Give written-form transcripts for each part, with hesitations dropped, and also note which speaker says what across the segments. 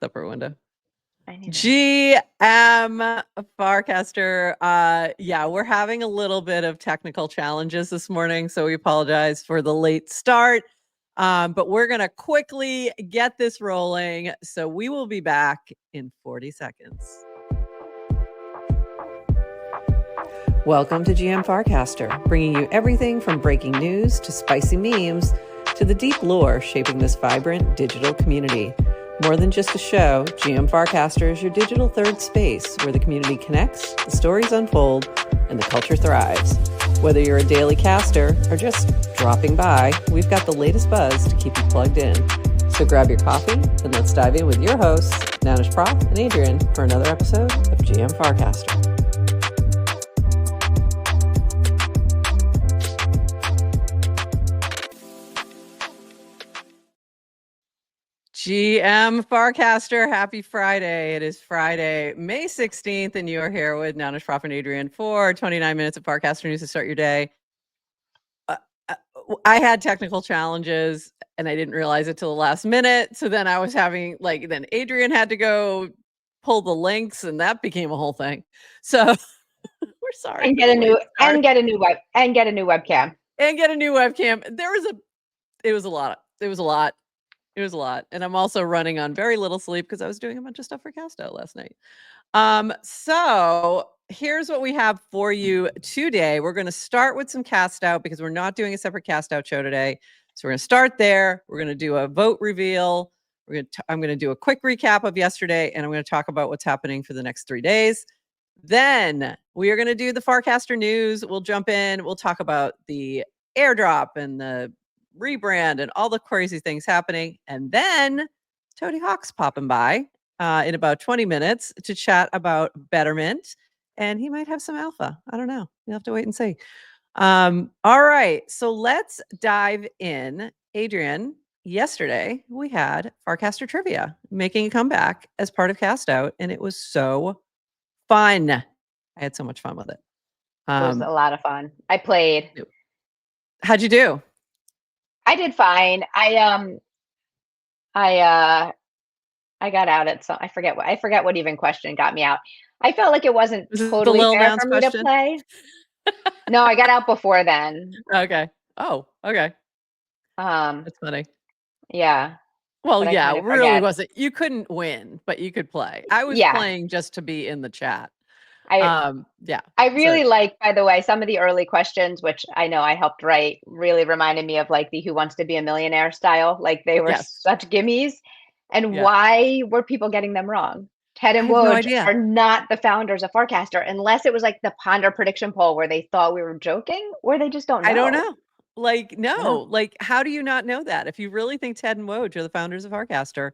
Speaker 1: Upper window.
Speaker 2: I need
Speaker 1: GM Farcaster. Yeah, we're having a little bit of technical challenges this morning, so we apologize for the late start. But we're going to quickly get this rolling. So we will be back in 40 seconds. Welcome to GM Farcaster, bringing you everything from breaking news to spicy memes to the deep lore shaping this vibrant digital community. More than just a show, GM Farcaster is your digital third space where the community connects, the stories unfold, and the culture thrives. Whether you're a daily caster or just dropping by, we've got the latest buzz to keep you plugged in. So grab your coffee and let's dive in with your hosts, Nanish Prof and Adrian, for another episode of GM Farcaster. GM Farcaster, happy Friday. It is Friday, May 16th, and you are here with Nanish Prof and Adrian for 29 minutes of Farcaster news to start your day. I had technical challenges and I didn't realize it till the last minute. So then I was having then Adrian had to go pull the links and that became a whole thing. So we're sorry.
Speaker 2: And get a new webcam.
Speaker 1: It was a lot. And I'm also running on very little sleep because I was doing a bunch of stuff for CastOut last night. So here's what we have for you today. We're going to start with some CastOut because we're not doing a separate CastOut show today. So we're going to start there. We're going to do a vote reveal. I'm going to do a quick recap of yesterday, and I'm going to talk about what's happening for the next 3 days. Then we are going to do the Farcaster news. We'll jump in. We'll talk about the airdrop and the rebrand and all the crazy things happening. And then Toadyhawk's popping by in about 20 minutes to chat about Betrmint. And he might have some alpha. I don't know. You'll have to wait and see. All right. So let's dive in. Adrian, yesterday we had Farcaster Trivia making a comeback as part of CastOut, and it was so fun. I had so much fun with it.
Speaker 2: It was a lot of fun. I played.
Speaker 1: How'd you do?
Speaker 2: I did fine. I got out at some. I forget what even question got me out. I felt like it wasn't totally fair for me to play. No, I got out before then.
Speaker 1: Okay. Oh, okay. That's funny.
Speaker 2: Yeah.
Speaker 1: Well, yeah, it really wasn't. You couldn't win, but you could play. I was playing just to be in the chat.
Speaker 2: I really like, by the way, some of the early questions, which I know I helped write, really reminded me of like the Who Wants to Be a Millionaire style. Like they were such gimmies. And why were people getting them wrong? Ted and Woj are not the founders of Farcaster, unless it was like the Ponder prediction poll where they thought we were joking, or they just don't know.
Speaker 1: I don't know. Like, no, like, how do you not know that? If you really think Ted and Woj are the founders of Farcaster,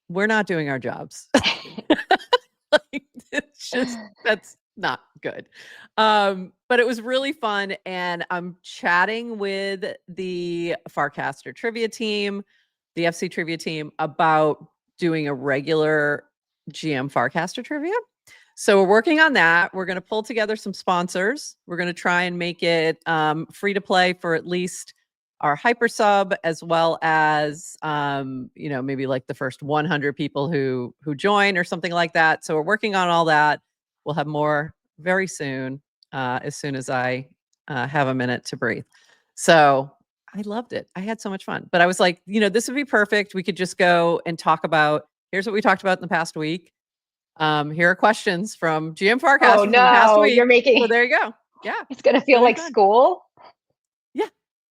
Speaker 1: we're not doing our jobs. Like, it's just, that's not good. But it was really fun. And I'm chatting with the Farcaster trivia team, the FC trivia team, about doing a regular GM Farcaster trivia. So we're working on that. We're going to pull together some sponsors. We're going to try and make it free to play for at least our hyper sub, as well as maybe like the first 100 people who join or something like that. So we're working on all that. We'll have more very soon as I have a minute to breathe. So I loved it. I had so much fun. But I was like, this would be perfect. We could just go and talk about, here's what we talked about in the past week. Here are questions from GM Farcaster from the past week.
Speaker 2: You're making.
Speaker 1: So there you go. Yeah.
Speaker 2: It's going to feel like school.
Speaker 1: Yeah.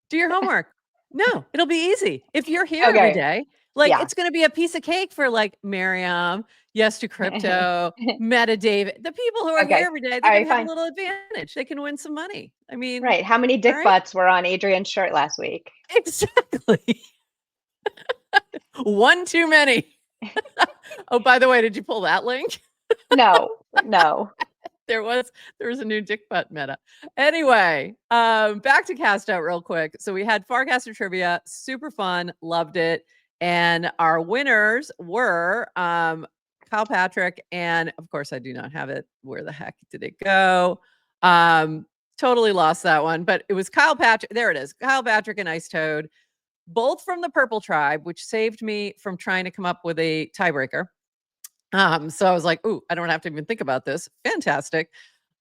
Speaker 1: Do your homework. No, it'll be easy. If you're here every day, it's going to be a piece of cake for like Miriam, Yes to Crypto, Meta David. The people who are here every day, they can have a little advantage. They can win some money. I mean,
Speaker 2: right. How many dick butts were on Adrian's shirt last week?
Speaker 1: Exactly. One too many. Oh, by the way, did you pull that link?
Speaker 2: No.
Speaker 1: There was a new dick butt meta. Anyway, back to CastOut real quick. So we had Farcaster trivia, super fun, loved it. And our winners were Kyle Patrick, and of course I do not have it. Where the heck did it go? Totally lost that one, but it was Kyle Patrick. There it is. Kyle Patrick and Ice Toad. both from the purple tribe, which saved me from trying to come up with a tiebreaker. So I was like, ooh, I don't have to even think about this. Fantastic.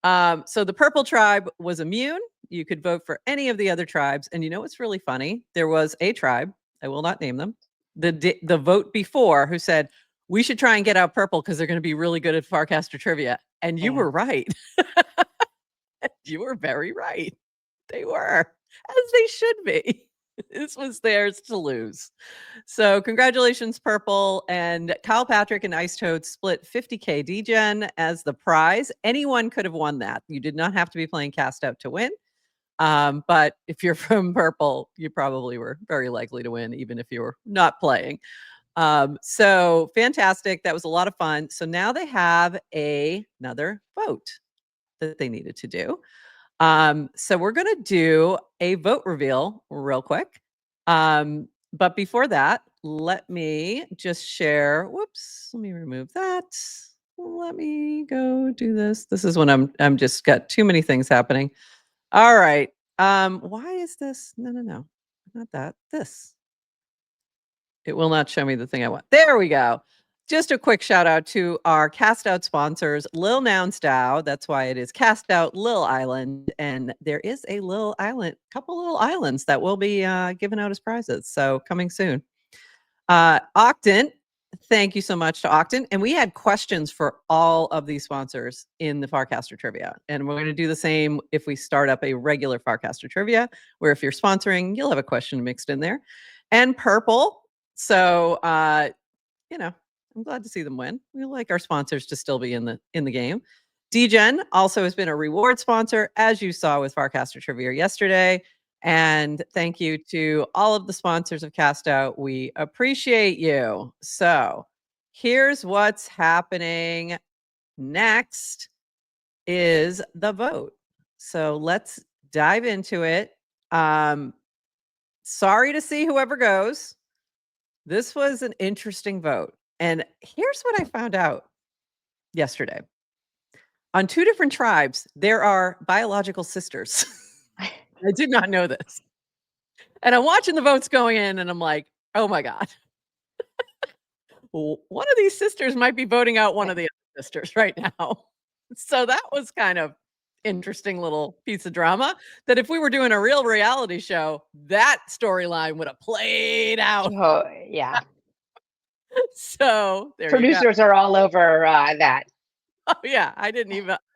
Speaker 1: So the purple tribe was immune. You could vote for any of the other tribes. And you know what's really funny? There was a tribe, I will not name them, the vote before, who said, we should try and get out purple because they're going to be really good at Farcaster trivia. And you were right. You were very right. They were, as they should be. This was theirs to lose. So congratulations, Purple. And Kyle Patrick and Ice Toad split 50K DGen as the prize. Anyone could have won that. You did not have to be playing CastOut to win. But if you're from Purple, you probably were very likely to win, even if you were not playing. So fantastic. That was a lot of fun. So now they have another vote that they needed to do. So we're going to do a vote reveal real quick. But before that, let me just share. Whoops, let me remove that. Let me go do this. This is when I'm just got too many things happening. All right. Why is this? No, not that. This. It will not show me the thing I want. There we go. Just a quick shout out to our CastOut sponsors, Lil Nounstow. That's why it is CastOut Lil Island. And there is a little island, couple little islands that will be given out as prizes. So coming soon. Octant, thank you so much to Octant. And we had questions for all of these sponsors in the Farcaster Trivia. And we're going to do the same if we start up a regular Farcaster Trivia, where if you're sponsoring, you'll have a question mixed in there. And Purple. So, you know, I'm glad to see them win. We like our sponsors to still be in the game. DGen also has been a reward sponsor, as you saw with Farcaster Trivia yesterday. And thank you to all of the sponsors of CastOut. We appreciate you. So here's what's happening next is the vote. So let's dive into it. Sorry to see whoever goes. This was an interesting vote. And here's what I found out yesterday. On 2 different tribes, there are biological sisters. I did not know this. And I'm watching the votes going in and I'm like, oh my God. One of these sisters might be voting out one of the other sisters right now. So that was kind of interesting little piece of drama that if we were doing a real reality show, that storyline would have played out.
Speaker 2: Oh, yeah.
Speaker 1: So there
Speaker 2: Producers
Speaker 1: you go.
Speaker 2: are all over that.
Speaker 1: Oh yeah, I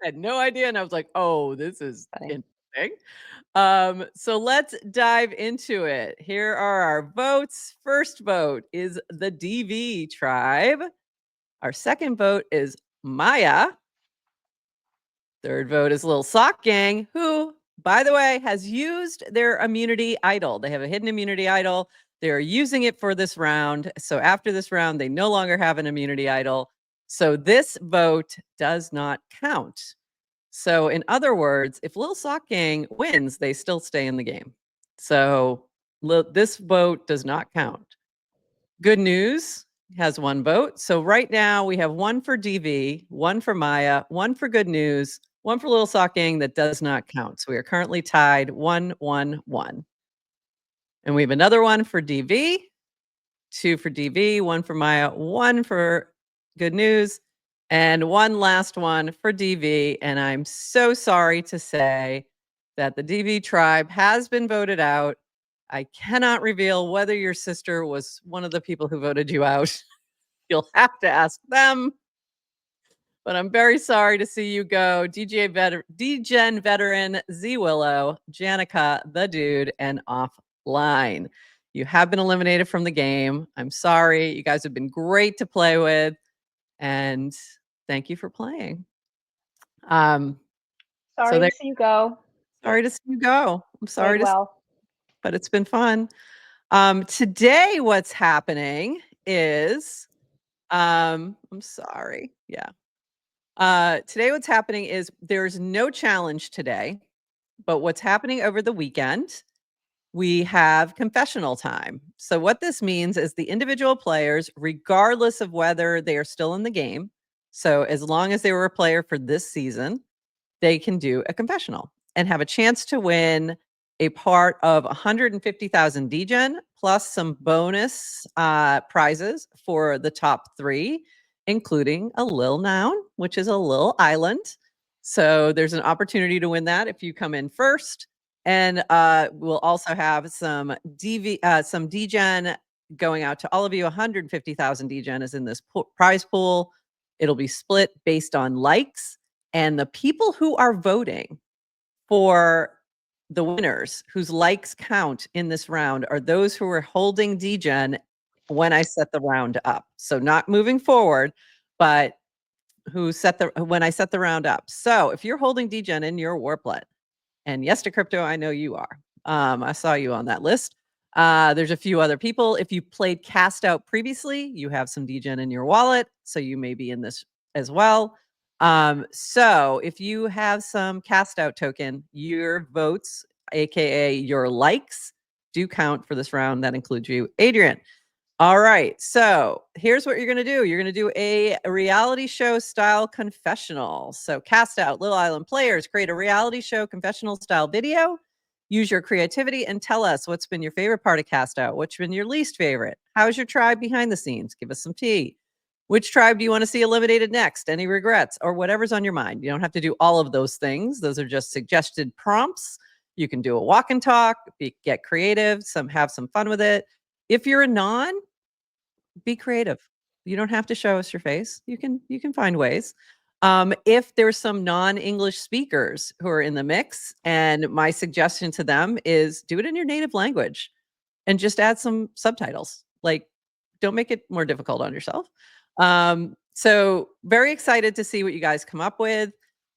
Speaker 1: had no idea. And I was like, oh, this is interesting. So let's dive into it. Here are our votes. First vote is the DV tribe. Our second vote is Maya. Third vote is Little Sock Gang, who, by the way, has used their immunity idol. They have a hidden immunity idol. They're using it for this round. So after this round, they no longer have an immunity idol. So this vote does not count. So in other words, if Little Sock Gang wins, they still stay in the game. So this vote does not count. Good News has 1 vote. So right now we have 1 for DV, 1 for Maya, 1 for Good News, 1 for Little Sock Gang that does not count. So we are currently tied 1-1-1. And we have another 1 for DV, 2 for DV, 1 for Maya, 1 for Good News, and 1 last one for DV. And I'm so sorry to say that the DV tribe has been voted out. I cannot reveal whether your sister was one of the people who voted you out. You'll have to ask them. But I'm very sorry to see you go. DGen veteran, Z Willow, Janica, the dude, and Offline. You have been eliminated from the game. I'm sorry. You guys have been great to play with. And thank you for playing.
Speaker 2: Sorry to see you go.
Speaker 1: Sorry to see you go. I'm sorry to
Speaker 2: well.
Speaker 1: But it's been fun. Today, what's happening is, I'm sorry. Yeah. Today, what's happening is there's no challenge today, but what's happening over the weekend, we have confessional time. So what this means is the individual players, regardless of whether they are still in the game, so as long as they were a player for this season, they can do a confessional and have a chance to win a part of 150,000 degen plus some bonus prizes for the top 3, including a Lil Noun, which is a little island. So there's an opportunity to win that if you come in first. And we'll also have some degen going out to all of you. 150,000 degen is in this prize pool. It'll be split based on likes, and the people who are voting for the winners whose likes count in this round are those who are holding degen when I set the round up. So not moving forward, but when I set the round up. So if you're holding degen in your Warplet, and yes to crypto, I know you are. I saw you on that list. There's a few other people. If you played CastOut previously, you have some degen in your wallet, so you may be in this as well. So if you have some CastOut token, your votes, aka your likes, do count for this round. That includes you, Adrian. All right, so here's what you're going to do. You're going to do a reality show style confessional. So CastOut, Little Island players, create a reality show confessional style video. Use your creativity and tell us what's been your favorite part of CastOut. What's been your least favorite? How's your tribe behind the scenes? Give us some tea. Which tribe do you want to see eliminated next? Any regrets or whatever's on your mind? You don't have to do all of those things. Those are just suggested prompts. You can do a walk and talk, get creative, have some fun with it. If you're a non, be creative. You don't have to show us your face. You can find ways. If there's some non-English speakers who are in the mix, and my suggestion to them is do it in your native language and just add some subtitles. Like, don't make it more difficult on yourself. So very excited to see what you guys come up with.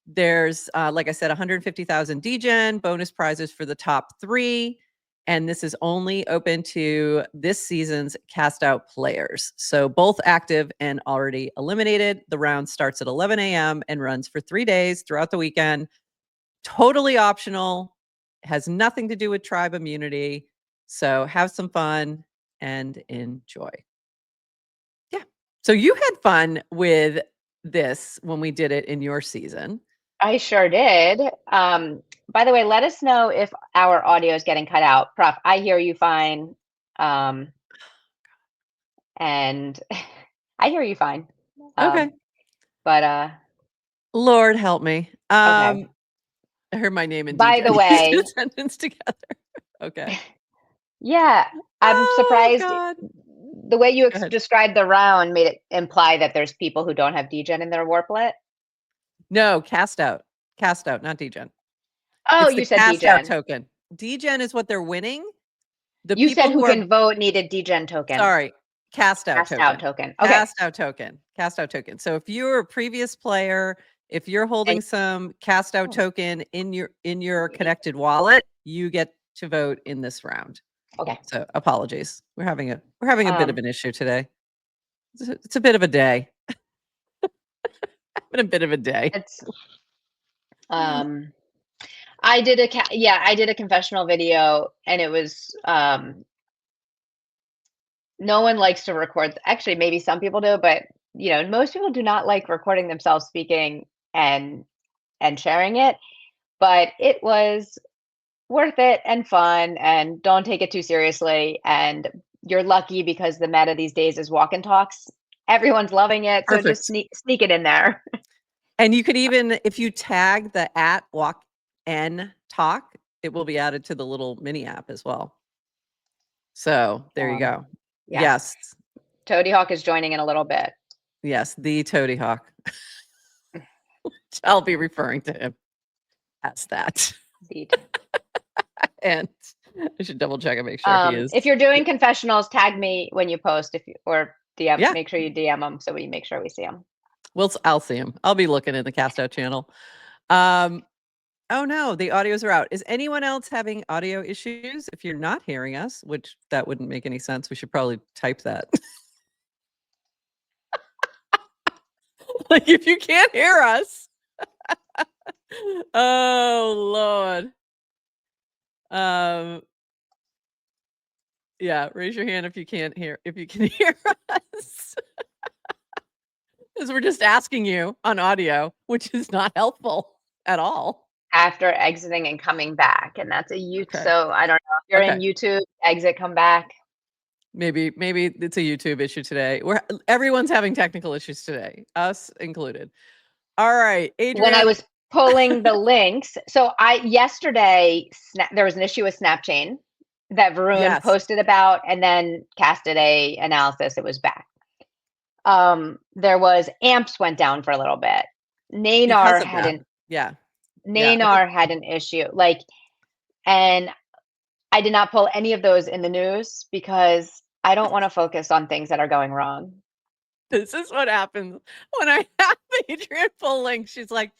Speaker 1: There's, like I said, 150,000 degen, bonus prizes for the top 3. And this is only open to this season's CastOut players. So both active and already eliminated. The round starts at 11 a.m. and runs for 3 days throughout the weekend. Totally optional. Has nothing to do with tribe immunity. So have some fun and enjoy. Yeah. So you had fun with this when we did it in your season.
Speaker 2: I sure did. By the way, let us know if our audio is getting cut out. Prof, I hear you fine. And I hear you fine.
Speaker 1: Okay.
Speaker 2: But
Speaker 1: Lord help me.
Speaker 2: okay.
Speaker 1: I heard my name and
Speaker 2: By
Speaker 1: DJ
Speaker 2: the way,
Speaker 1: sentence together. Okay.
Speaker 2: Yeah, I'm surprised.
Speaker 1: God.
Speaker 2: The way you described the round made it imply that there's people who don't have degen in their Warplet.
Speaker 1: No, CastOut, not degen.
Speaker 2: Oh,
Speaker 1: It's the
Speaker 2: you said
Speaker 1: CastOut
Speaker 2: degen.
Speaker 1: token. Degen is what they're winning. The
Speaker 2: You
Speaker 1: people
Speaker 2: said who can vote needed degen token.
Speaker 1: Sorry, CastOut token.
Speaker 2: token.
Speaker 1: Okay.
Speaker 2: CastOut
Speaker 1: token. So if you're a previous player, if you're holding some CastOut token in your connected wallet, you get to vote in this round.
Speaker 2: Okay.
Speaker 1: So apologies. We're having a bit of an issue today. It's a bit of a day. Been a bit of a day.
Speaker 2: It's I did a confessional video, and it was no one likes to record. Actually, maybe some people do, but most people do not like recording themselves speaking and sharing it. But it was worth it and fun, and don't take it too seriously. And you're lucky because the meta these days is walk and talks. Everyone's loving it.
Speaker 1: Perfect.
Speaker 2: So just sneak it in there.
Speaker 1: And you could even, if you tag the @walk and talk, it will be added to the little mini app as well. So there you go. Yes.
Speaker 2: Toadyhawk is joining in a little bit.
Speaker 1: Yes, the Toadyhawk. I'll be referring to him as that.
Speaker 2: Indeed.
Speaker 1: And I should double check and make sure he is.
Speaker 2: If you're doing confessionals, tag me when you post, or DM.
Speaker 1: Yeah.
Speaker 2: Make sure you DM them so we make sure we see them.
Speaker 1: I'll see him. I'll be looking in the CastOut channel. Oh no, the audios are out. Is anyone else having audio issues? If you're not hearing us, which that wouldn't make any sense, we should probably type that. Like if you can't hear us. Oh Lord. Yeah, raise your hand if you can hear us. Because we're just asking you on audio, which is not helpful at all.
Speaker 2: after exiting and coming back, and that's a YouTube. So I don't know if you're in YouTube, exit, come back.
Speaker 1: Maybe it's a YouTube issue today. Everyone's having technical issues today, us included. All right, Adrian.
Speaker 2: When I was pulling the links, so yesterday there was an issue with Snapchain that Varun posted about, and then casted a analysis. It was back. There was amps went down for a little bit. Nanar had had an issue, and I did not pull any of those in the news because I don't want to focus on things that are going wrong.
Speaker 1: This is what happens when I have Adrian pull links. She's like,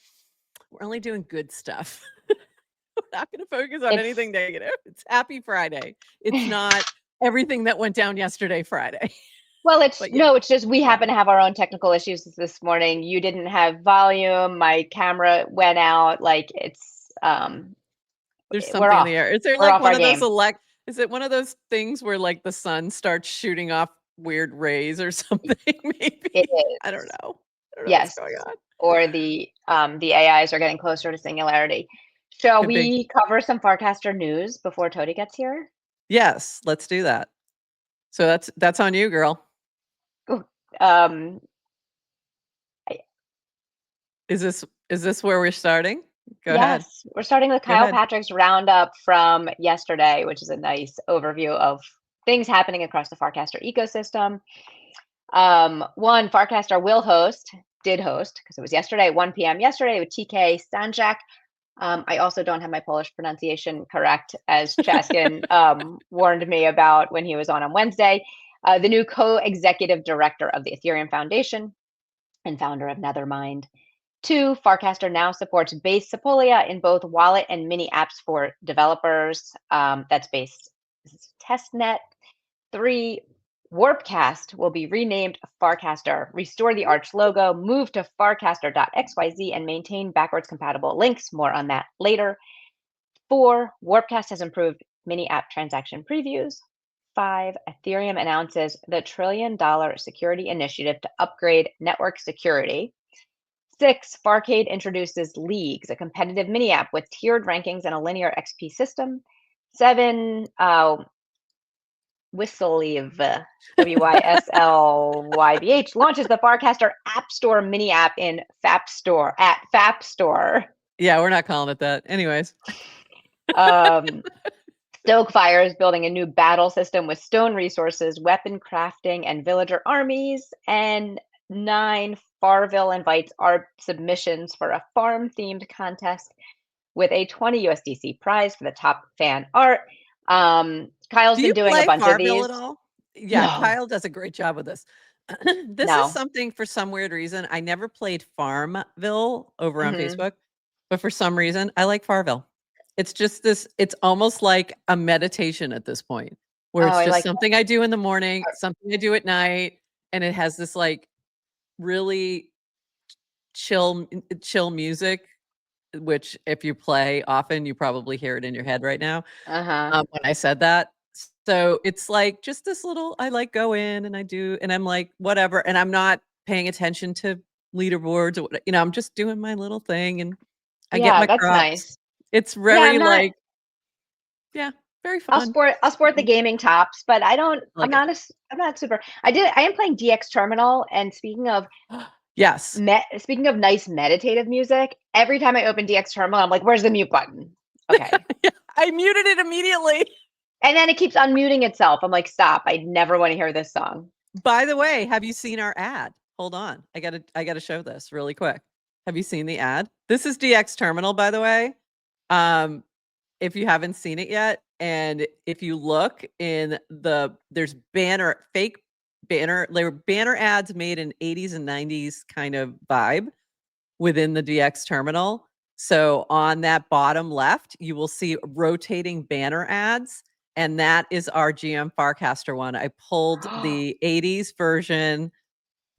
Speaker 1: we're only doing good stuff. We're not going to focus on anything negative. It's Happy Friday. It's not everything that went down yesterday, Friday.
Speaker 2: Well, it's just we happen to have our own technical issues this morning. You didn't have volume. My camera went out. It's
Speaker 1: there's something in the air. Is there like one of those is it one of those things where like the sun starts shooting off weird rays or something? Maybe
Speaker 2: it is.
Speaker 1: I don't know.
Speaker 2: Yes, what's going on. Or the AIs are getting closer to singularity. Shall we cover some Farcaster news before Toady gets here?
Speaker 1: Yes, let's do that. So that's on you, girl. Is this where we're starting? Go ahead.
Speaker 2: Yes, we're starting with Kyle Patrick's roundup from yesterday, which is a nice overview of things happening across the Farcaster ecosystem. One, Farcaster did host, because it was yesterday at 1 p.m. yesterday with TK Stanjak. I also don't have my Polish pronunciation correct, as Chaskin warned me about when he was on Wednesday. The new co-executive director of the Ethereum Foundation and founder of Nethermind. 2, Farcaster now supports base Sepolia in both wallet and mini apps for developers. That's base testnet. 3, Warpcast will be renamed Farcaster, restore the Arch logo, move to farcaster.xyz, and maintain backwards compatible links. More on that later. 4, Warpcast has improved mini app transaction previews. 5, Ethereum announces the $1 trillion security initiative to upgrade network security. 6, Farcade introduces Leagues, a competitive mini app with tiered rankings and a linear XP system. 7, Wyslyv, WYSLYBH, launches the Farcaster App Store mini app in FAP Store at FAP Store.
Speaker 1: Yeah, we're not calling it that. Anyways.
Speaker 2: Stokefire is building a new battle system with stone resources, weapon crafting, and villager armies. And 9, Farville invites art submissions for a farm-themed contest with a 20 USDC prize for the top fan art. Kyle's been doing a bunch of these.
Speaker 1: At all? Yeah, no. Kyle does a great job with this. This is something, for some weird reason, I never played Farmville over on Facebook, but for some reason, I like Farville. It's just this, it's almost like a meditation at this point, where it's just something I do in the morning, something I do at night, and it has this like really chill music, which if you play often, you probably hear it in your head right now. When I said that. So it's like just this little, I like go in and I do, and I'm like, whatever. And I'm not paying attention to leaderboards or, I'm just doing my little thing and I get my crops.
Speaker 2: Nice.
Speaker 1: It's very very fun.
Speaker 2: I'll sport the gaming tops, but I don't, I'm not super, I am playing DX Terminal. And speaking of, speaking of nice meditative music, every time I open DX Terminal, I'm like, where's the mute button? Okay.
Speaker 1: I muted it immediately.
Speaker 2: And then it keeps unmuting itself. I'm like, stop. I never want to hear this song.
Speaker 1: By the way, have you seen our ad? Hold on. I gotta show this really quick. Have you seen the ad? This is DX Terminal, by the way. If you haven't seen it yet, and if you look in there's fake banner, there were banner ads made in 80s and 90s kind of vibe within the DX Terminal. So on that bottom left, you will see rotating banner ads. And that is our GM Farcaster one. I pulled the 80s version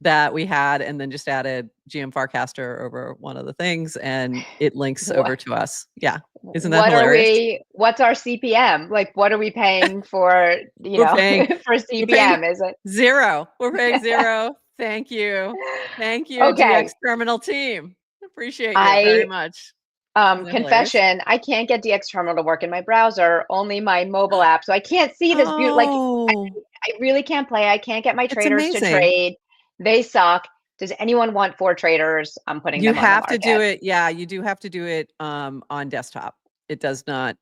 Speaker 1: that we had and then just added GM Farcaster over one of the things, and it links over to us. Yeah. Isn't that hilarious?
Speaker 2: What's our CPM? Like, what are we paying for, for CPM? Is it
Speaker 1: 0? We're paying 0. Thank you. Thank you, DX Terminal team. Appreciate you very much.
Speaker 2: Confession, I can't get DX Terminal to work in my browser, only my mobile app. So I can't see this beautiful, like, I really can't play. I can't get my traders to trade. They suck. Does anyone want 4 traders? I'm putting them on the market.
Speaker 1: You have to do it. Yeah, you do have to do it on desktop. It does not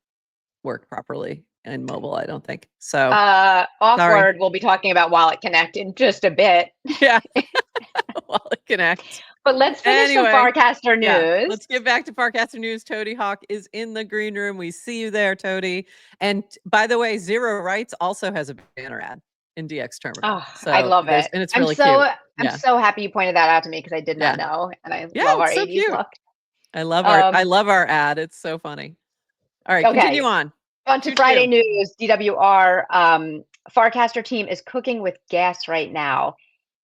Speaker 1: work properly in mobile, I don't think. So
Speaker 2: awkward. We'll be talking about WalletConnect in just a bit.
Speaker 1: Yeah. WalletConnect.
Speaker 2: But let's finish the Farcaster news.
Speaker 1: Yeah, let's get back to Farcaster news. Toadyhawk is in the green room. We see you there, Toady. And by the way, Zero Rights also has a banner ad in DX Terminal.
Speaker 2: Oh, so I love it.
Speaker 1: And it's really cute.
Speaker 2: I'm so happy you pointed that out to me because I did not know. And I love our 80s
Speaker 1: cute.
Speaker 2: look.
Speaker 1: I love our ad. It's so funny. All right, continue on.
Speaker 2: On to Friday news. DWR Farcaster team is cooking with gas right now.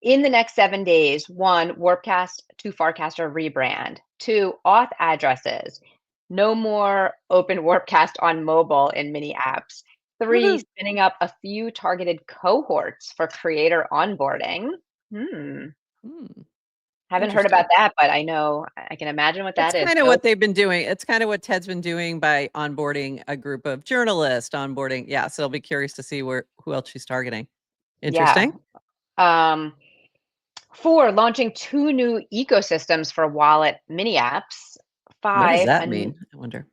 Speaker 2: In the next 7 days, 1, Warpcast to Farcaster rebrand. 2, auth addresses. No more open Warpcast on mobile in mini apps. 3, spinning up a few targeted cohorts for creator onboarding. Haven't heard about that, but I know I can imagine what that is.
Speaker 1: It's kind of what they've been doing. It's kind of what Ted's been doing by onboarding a group of journalists, onboarding. Yeah, so I'll be curious to see who else she's targeting. Interesting.
Speaker 2: Yeah. 4, launching 2 new ecosystems for wallet mini apps. 5.
Speaker 1: What does that mean? I wonder.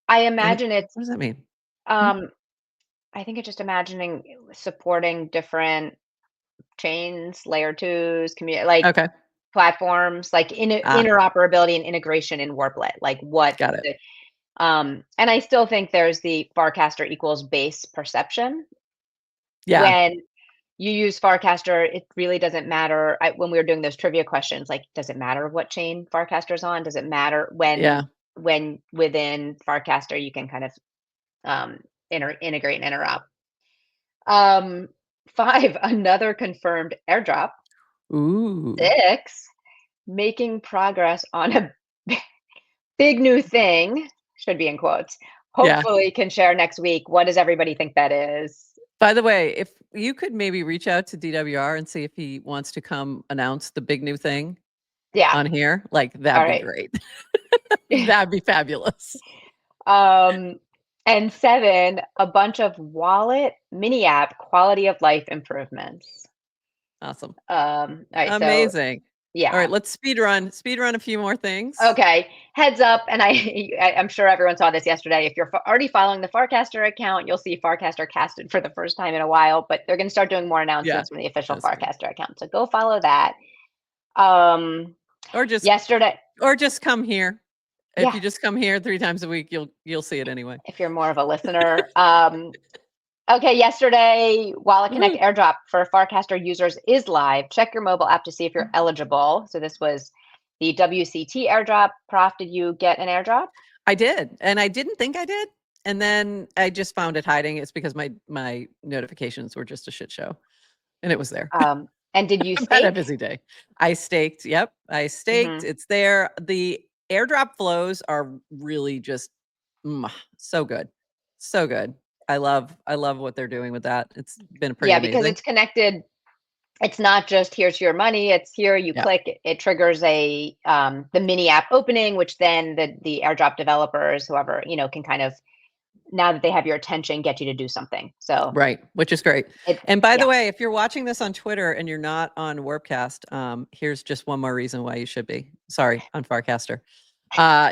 Speaker 2: I imagine it's.
Speaker 1: What does that mean?
Speaker 2: I think it's just imagining supporting different chains, layer 2s, like platforms, like interoperability and integration in Warplet. Like what?
Speaker 1: Got it.
Speaker 2: And I still think there's the Farcaster equals base perception.
Speaker 1: Yeah.
Speaker 2: When you use Farcaster, it really doesn't matter. When we were doing those trivia questions, like, does it matter what chain Farcaster's on? Does it matter when within Farcaster you can kind of integrate and interop? 5, another confirmed airdrop. 6, making progress on a big new thing, should be in quotes. Hopefully can share next week. What does everybody think that is?
Speaker 1: By the way, if you could maybe reach out to DWR and see if he wants to come announce the big new thing on here, like that'd be great. That'd be fabulous.
Speaker 2: And 7, a bunch of wallet mini app quality of life improvements.
Speaker 1: Awesome.
Speaker 2: All right,
Speaker 1: amazing.
Speaker 2: Yeah.
Speaker 1: All right, let's speed run a few more things.
Speaker 2: Okay. Heads up, and I'm sure everyone saw this yesterday. If you're already following the Farcaster account, you'll see Farcaster casted for the first time in a while, but they're going to start doing more announcements from the official Farcaster account. So go follow that.
Speaker 1: Or just
Speaker 2: yesterday.
Speaker 1: Or just come here. If you just come here 3 times a week, you'll see it anyway.
Speaker 2: If you're more of a listener. Okay, yesterday, WalletConnect airdrop for Farcaster users is live. Check your mobile app to see if you're eligible. So this was the WCT airdrop. Prof, did you get an airdrop?
Speaker 1: I did, and I didn't think I did. And then I just found it hiding. It's because my notifications were just a shit show. And it was there.
Speaker 2: And did you stake?
Speaker 1: I had a busy day. I staked. Yep, I staked. It's there. The airdrop flows are really just so good. So good. I love what they're doing with that. It's been pretty amazing.
Speaker 2: Because it's connected. It's not just here's your money. It's here you click. It triggers the mini app opening, which then the airdrop developers, whoever can kind of, now that they have your attention, get you to do something. So
Speaker 1: which is great. And by the way, if you're watching this on Twitter and you're not on Warpcast, here's just one more reason why you should be. Sorry, on Farcaster.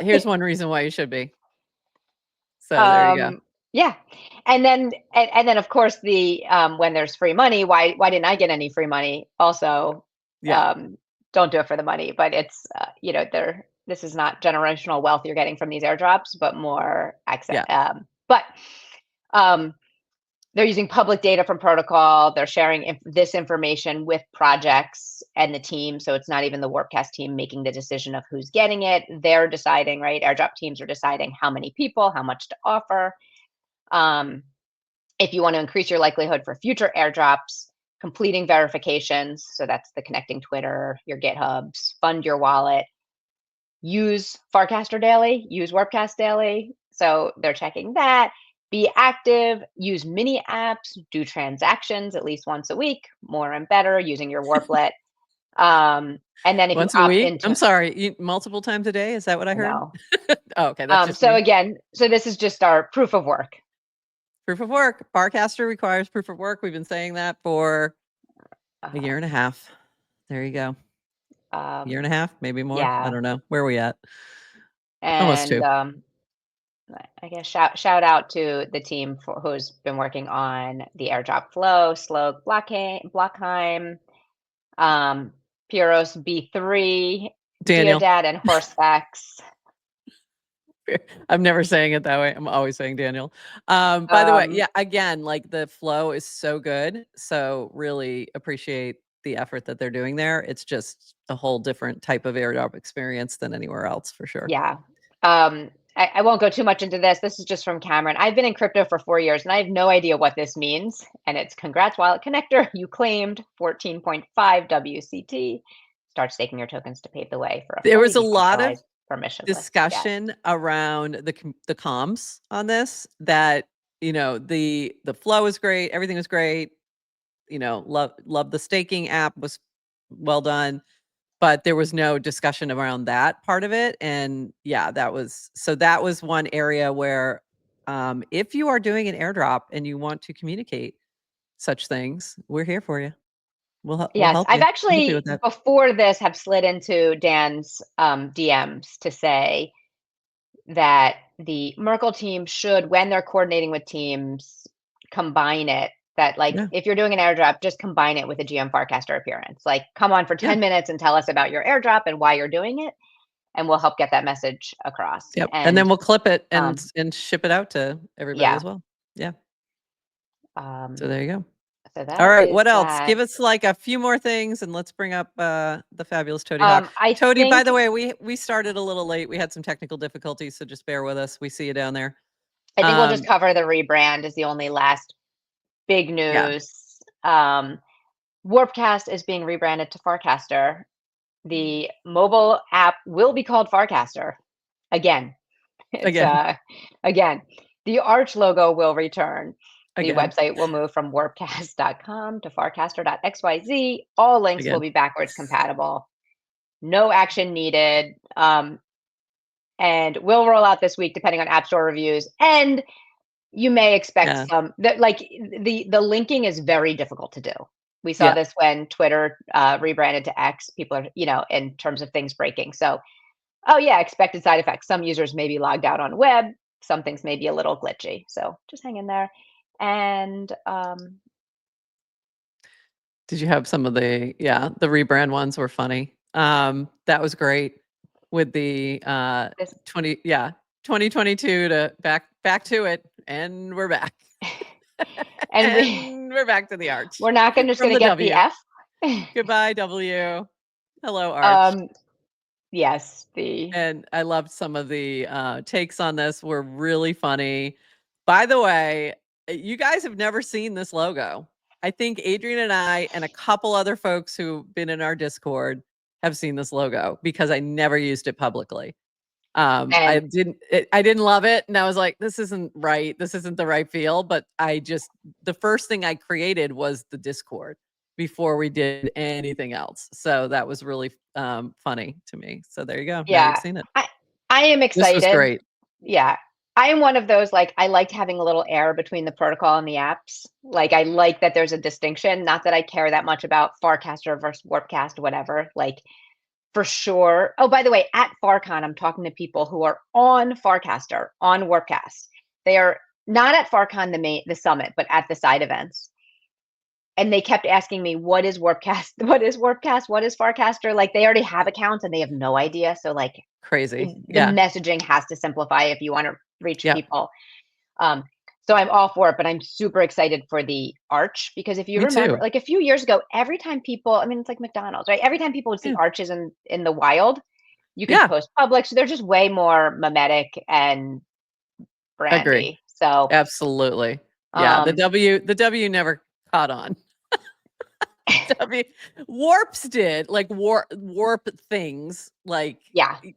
Speaker 1: Here's one reason why you should be. So there you go.
Speaker 2: Yeah. And then of course the when there's free money, why didn't I get any free money? Also, don't do it for the money, but it's this is not generational wealth you're getting from these airdrops, but more access. They're using public data from protocol. They're sharing this information with projects and the team. So it's not even the Warpcast team making the decision of who's getting it. They're deciding, right? Airdrop teams are deciding how many people, how much to offer. If you want to increase your likelihood for future airdrops, completing verifications, so that's the connecting Twitter, your GitHubs, fund your wallet, use Farcaster daily, use Warpcast daily. So they're checking that. Be active, use mini apps, do transactions at least once a week, more and better using your Warplet. And then if
Speaker 1: once
Speaker 2: you
Speaker 1: a
Speaker 2: opt
Speaker 1: week,
Speaker 2: into,
Speaker 1: I'm sorry, multiple times a day. Is that what I heard?
Speaker 2: no.
Speaker 1: Oh, okay. That's just
Speaker 2: So
Speaker 1: me.
Speaker 2: again, so this is just our proof of work.
Speaker 1: Proof of work. Farcaster requires proof of work. We've been saying that for a year and a half. There you go. Year and a half, maybe more.
Speaker 2: Yeah.
Speaker 1: I don't know. Where are we at? Almost
Speaker 2: And
Speaker 1: 2.
Speaker 2: I guess shout out to the team who's been working on the airdrop flow, Slow Blockheim, Puros B3,
Speaker 1: Daniel.
Speaker 2: Deodad, and Horsefax.
Speaker 1: I'm never saying it that way. I'm always saying Daniel. By the way, yeah, again, like the flow is so good. So really appreciate the effort that they're doing there. It's just a whole different type of airdrop experience than anywhere else for sure.
Speaker 2: Yeah. I won't go too much into this. This is just from Cameron. I've been in crypto for 4 years and I have no idea what this means. And it's congrats, Wallet Connector. You claimed 14.5 WCT. Start staking your tokens to pave the way for a
Speaker 1: There
Speaker 2: fully
Speaker 1: was a lot of
Speaker 2: permissionless
Speaker 1: discussion around the comms on this, that, the flow is great. Everything was great. Love the staking app was well done. But there was no discussion around that part of it. And yeah, that was one area where, if you are doing an airdrop and you want to communicate such things, we're here for you. We'll help
Speaker 2: Yes, I've
Speaker 1: you. We'll help you
Speaker 2: actually,
Speaker 1: with that.
Speaker 2: before this, have slid into Dan's DMs to say that the Merkle team should, when they're coordinating with teams, combine it. That if you're doing an airdrop, just combine it with a GM Farcaster appearance. Like, come on for 10 minutes and tell us about your airdrop and why you're doing it, and we'll help get that message across.
Speaker 1: Yep. And then we'll clip it and ship it out to everybody as well. Yeah. So there you go.
Speaker 2: So that
Speaker 1: all right. What else?
Speaker 2: that.
Speaker 1: Give us like a few more things and let's bring up the fabulous Toadyhawk. Toady, by the way, we started a little late. We had some technical difficulties, so just bear with us. We see you down there.
Speaker 2: I think we'll just cover the rebrand is the only last big news. Yeah. Warpcast is being rebranded to Farcaster. The mobile app will be called Farcaster again. Again, the Arch logo will return. The website will move from warpcast.com to farcaster.xyz. All links will be backwards compatible. No action needed. And will roll out this week depending on App Store reviews. And you may expect some that, like, the linking is very difficult to do. We saw this when Twitter rebranded to X. People are, in terms of things breaking. So, expected side effects. Some users may be logged out on web. Some things may be a little glitchy. So just hang in there. And
Speaker 1: did you have some of the rebrand ones were funny. That was great with the 2022 to back to it, and we're back. and we're back to the Arch.
Speaker 2: We're not just going to get
Speaker 1: W.
Speaker 2: the F.
Speaker 1: Goodbye, W. Hello, Arch.
Speaker 2: Yes,
Speaker 1: and I loved some of the takes on this were really funny. By the way, you guys have never seen this logo. I think Adrian and I and a couple other folks who've been in our Discord have seen this logo because I never used it publicly. I didn't love it, and I was like, this isn't right. This isn't the right feel. But the first thing I created was the Discord before we did anything else. So that was really funny to me. So there you go.
Speaker 2: Yeah,
Speaker 1: now you've seen it.
Speaker 2: I am excited.
Speaker 1: This was great.
Speaker 2: Yeah, I am one of those, like, I liked having a little air between the protocol and the apps. Like, I like that there's a distinction. Not that I care that much about Farcaster versus Warpcast, whatever. Like, for sure. Oh, by the way, at FarCon, I'm talking to people who are on Farcaster, on Warpcast. They are not at FarCon, the summit, but at the side events. And they kept asking me, what is Warpcast? What is Warpcast? What is Farcaster? Like, they already have accounts and they have no idea. So, like,
Speaker 1: crazy.
Speaker 2: The messaging has to simplify if you want to reach people. So I'm all for it, but I'm super excited for the Arch, because if you remember, like a few years ago, every time people, it's like McDonald's, right? Every time people would see arches in the wild, you could post public. So they're just way more mimetic and brandy.
Speaker 1: Agree.
Speaker 2: So
Speaker 1: absolutely. Yeah. The W never caught on. Warps did, like warp things, like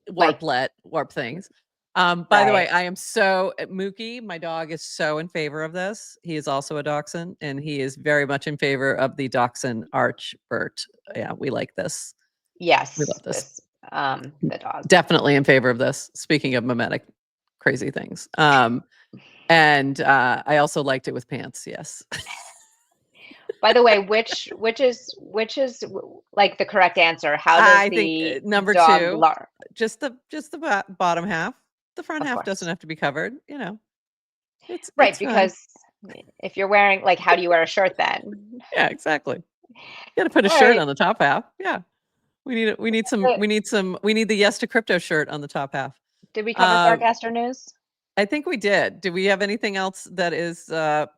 Speaker 1: warp things. By the way, I am so Mookie, my dog, is so in favor of this. He is also a dachshund, and he is very much in favor of the dachshund Arch Bert. Yeah, we like this.
Speaker 2: Yes,
Speaker 1: we love this.
Speaker 2: The dog.
Speaker 1: Definitely in favor of this. Speaking of mimetic crazy things, and I also liked it with pants. Yes.
Speaker 2: By the way, which is like the correct answer? How does
Speaker 1: I think
Speaker 2: the
Speaker 1: number
Speaker 2: dog
Speaker 1: 2, just the bottom half. The front half doesn't have to be covered. You know, it's
Speaker 2: right,
Speaker 1: it's
Speaker 2: because if you're wearing, like, how do you wear a shirt then?
Speaker 1: Yeah, exactly. You got to put a shirt on the top half. Yeah, we need the yes to crypto shirt on the top half.
Speaker 2: Did we cover Farcaster news?
Speaker 1: I think we did. Do we have anything else that is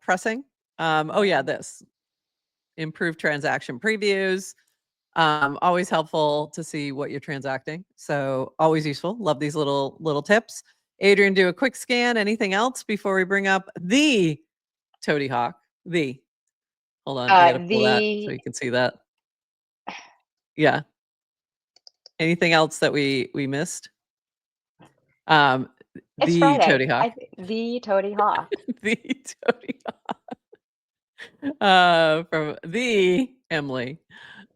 Speaker 1: pressing? Oh yeah, this improved transaction previews. Always helpful to see what you're transacting. So always useful. Love these little tips. Adrian, do a quick scan. Anything else before we bring up the Toadyhawk? Hold on, I gotta pull that so you can see that. Yeah. Anything else that we missed?
Speaker 2: It's
Speaker 1: the
Speaker 2: Friday.
Speaker 1: Toadyhawk.
Speaker 2: The Toadyhawk.
Speaker 1: The Toadyhawk. From the Emily.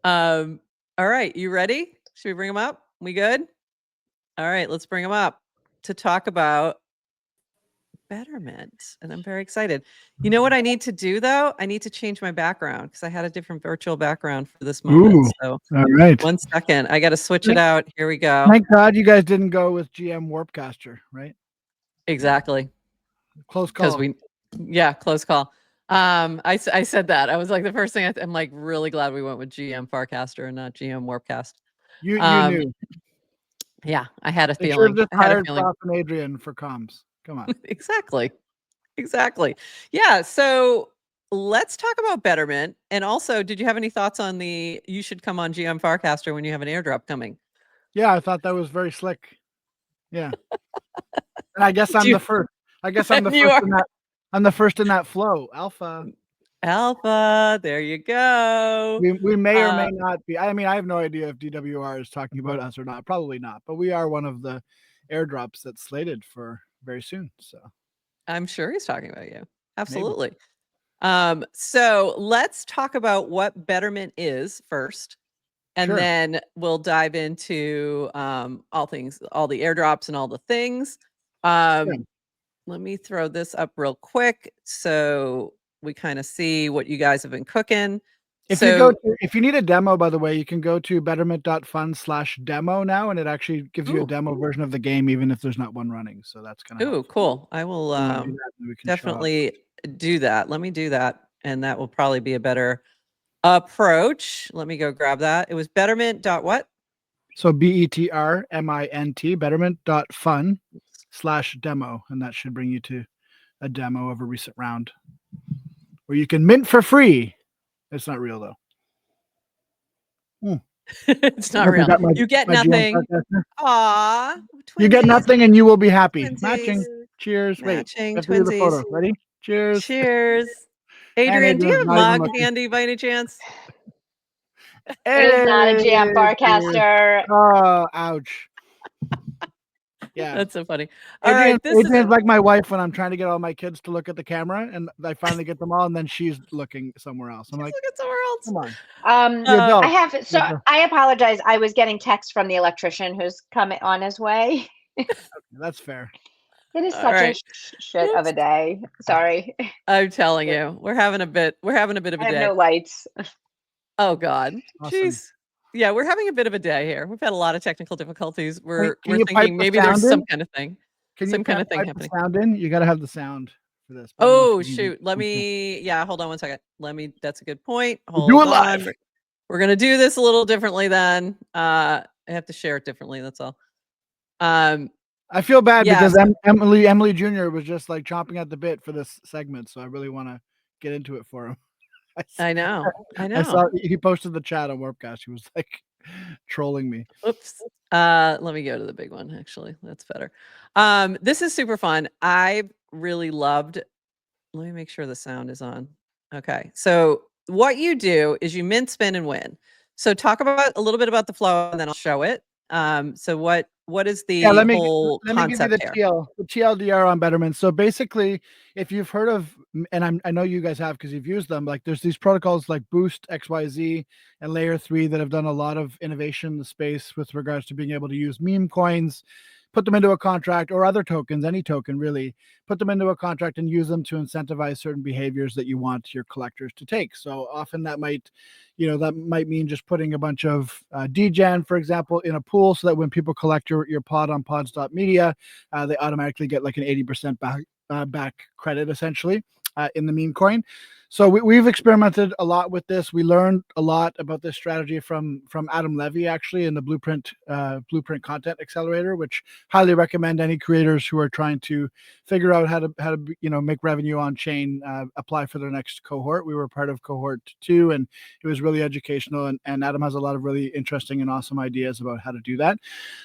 Speaker 1: All right, you ready? Should we bring them up? We good? All right, let's bring them up to talk about Betrmint, and I'm very excited. You know what I need to do though? I need to change my background because I had a different virtual background for this moment. So,
Speaker 3: all right,
Speaker 1: 1 second, I got to switch it out. Here we go.
Speaker 3: Thank God you guys didn't go with GM Warpcaster, right?
Speaker 1: Exactly.
Speaker 3: Close call.
Speaker 1: Close call. I said that. I was like, the first thing I'm like really glad we went with GM Farcaster and not GM Warpcast.
Speaker 3: You knew.
Speaker 1: Yeah, I had a feeling.
Speaker 3: Just hired Prof and Adrian for comms. Come on.
Speaker 1: Exactly. Yeah. So let's talk about Betrmint. And also, did you have any thoughts on you should come on GM Farcaster when you have an airdrop coming?
Speaker 3: Yeah, I thought that was very slick. Yeah. And I guess I'm the first. I'm the first in that. I'm the first in that flow. Alpha.
Speaker 1: There you go.
Speaker 3: We may or may not be. I mean, I have no idea if DWR is talking about us or not. Probably not. But we are one of the airdrops that's slated for very soon. So
Speaker 1: I'm sure he's talking about you. Absolutely. Maybe. So let's talk about what Betrmint is first. And then we'll dive into all the airdrops and all the things. Let me throw this up real quick so we kind of see what you guys have been cooking.
Speaker 3: If you need a demo, by the way, you can go to betrmint.fun/demo now, and it actually gives you a demo version of the game, even if there's not one running. So that's kind of
Speaker 1: cool. I will definitely do that. Let me do that, and that will probably be a better approach. Let me go grab that. It was betrmint.what?
Speaker 3: So BETRMINT, betrmint.fun/demo, and that should bring you to a demo of a recent round where you can mint for free. It's not real
Speaker 1: though. It's not real. You get nothing. Aw.
Speaker 3: You get nothing and you will be happy.
Speaker 1: Twinsies.
Speaker 3: Matching. Cheers.
Speaker 1: Matching.
Speaker 3: Wait. The photo. Ready? Cheers.
Speaker 1: Cheers. Adrian, do you have a mug handy by any chance?
Speaker 2: It is not a GM Farcaster.
Speaker 3: Oh, ouch. Yeah.
Speaker 1: That's so funny.
Speaker 3: Adrian's like my wife when I'm trying to get all my kids to look at the camera, and I finally get them all, and then she's looking somewhere else. I'm like,
Speaker 1: look at somewhere else.
Speaker 3: Come on.
Speaker 2: I have. So I apologize. I was getting text from the electrician who's coming on his way.
Speaker 3: Okay, that's fair.
Speaker 2: It is such a shit of a day. Sorry.
Speaker 1: I'm telling you, we're having a bit of a day.
Speaker 2: I have no lights.
Speaker 1: Oh God.
Speaker 3: Awesome.
Speaker 1: Jeez. Yeah, we're having a bit of a day here. We've had a lot of technical difficulties. We're thinking maybe there's some kind of thing. Some kind of thing happening.
Speaker 3: Sound in? You got to have the sound for this.
Speaker 1: Oh shoot. Let me. Yeah, hold on 1 second. That's a good point. Hold
Speaker 3: do it
Speaker 1: on.
Speaker 3: live.
Speaker 1: We're gonna do this a little differently then. I have to share it differently. That's all.
Speaker 3: I feel bad because Emily Jr. was just like chomping at the bit for this segment, so I really want to get into it for him.
Speaker 1: I know.
Speaker 3: I saw he posted the chat on Warpcast. He was like trolling me.
Speaker 1: Oops. Let me go to the big one. Actually, that's better. This is super fun. I really loved. Let me make sure the sound is on. Okay. So what you do is you mint, spin, and win. So talk about a little bit about the flow, and then I'll show it. So what is the whole
Speaker 3: let me give you the TLDR on Betrmint. So basically, if you've heard of, and I know you guys have because you've used them, like there's these protocols like Boost, XYZ, and Layer 3 that have done a lot of innovation in the space with regards to being able to use meme coins, put them into a contract, or other tokens, any token really, put them into a contract and use them to incentivize certain behaviors that you want your collectors to take. So often that might mean just putting a bunch of DGen, for example, in a pool so that when people collect your pod on pods.media, they automatically get like an 80% back credit essentially in the meme coin. So we've experimented a lot with this. We learned a lot about this strategy from Adam Levy, actually, in the Blueprint Content Accelerator, which highly recommend any creators who are trying to figure out how to make revenue on chain apply for their next cohort. We were part of cohort 2, and it was really educational. And Adam has a lot of really interesting and awesome ideas about how to do that.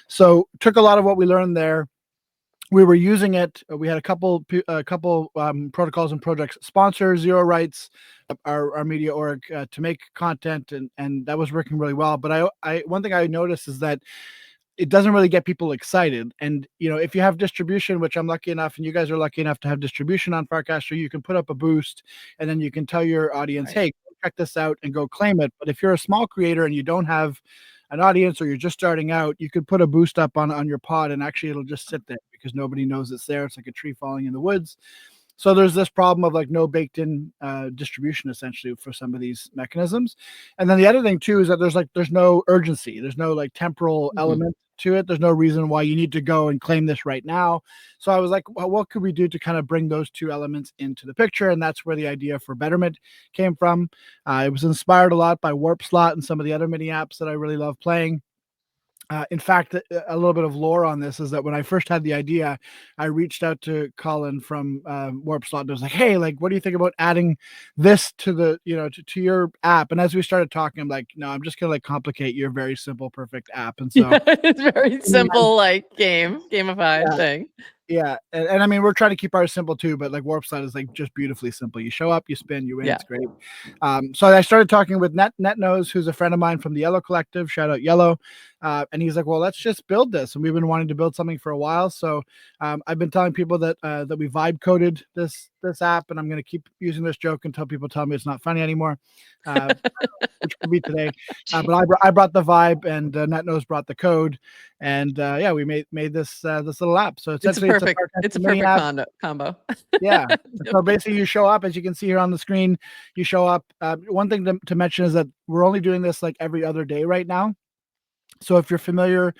Speaker 3: So took a lot of what we learned there. We were using it. We had a couple protocols and projects sponsor Zero Rights, our media org, to make content, and that was working really well. But I one thing I noticed is that it doesn't really get people excited. And if you have distribution, which I'm lucky enough, and you guys are lucky enough to have distribution on Farcaster, you can put up a boost, and then you can tell your audience, hey, check this out and go claim it. But if you're a small creator and you don't have an audience, or you're just starting out, you could put a boost up on your pod, and actually it'll just sit there because nobody knows it's there. It's like a tree falling in the woods. So there's this problem of like no baked in distribution essentially for some of these mechanisms. And then the other thing too is that there's no urgency. There's no like temporal element to it. There's no reason why you need to go and claim this right now. So I was like, well, what could we do to kind of bring those two elements into the picture? And that's where the idea for Betrmint came from. It was inspired a lot by Warp Slot and some of the other mini apps that I really love playing. In fact, a little bit of lore on this is that when I first had the idea, I reached out to Colin from Warp Slot and was like, hey, like, what do you think about adding this to the, to your app? And as we started talking, I'm like, no, I'm just going to like complicate your very simple, perfect app. And so
Speaker 1: it's very simple, like gamified thing.
Speaker 3: Yeah. And I mean, we're trying to keep ours simple too, but like Warp Slot is like just beautifully simple. You show up, you spin, you win. It's great. So I started talking with Net Knows, who's a friend of mine from the Yellow Collective. Shout out Yellow. And he's like, well, let's just build this. And we've been wanting to build something for a while. So I've been telling people that we vibe coded this app, and I'm going to keep using this joke until people tell me it's not funny anymore, which could be today. But I brought the vibe, and Net Knows brought the code, and we made this little app. So essentially
Speaker 1: it's a perfect combo.
Speaker 3: Yeah. So basically, you show up, as you can see here on the screen. You show up. One thing to mention is that we're only doing this like every other day right now. So if you're familiar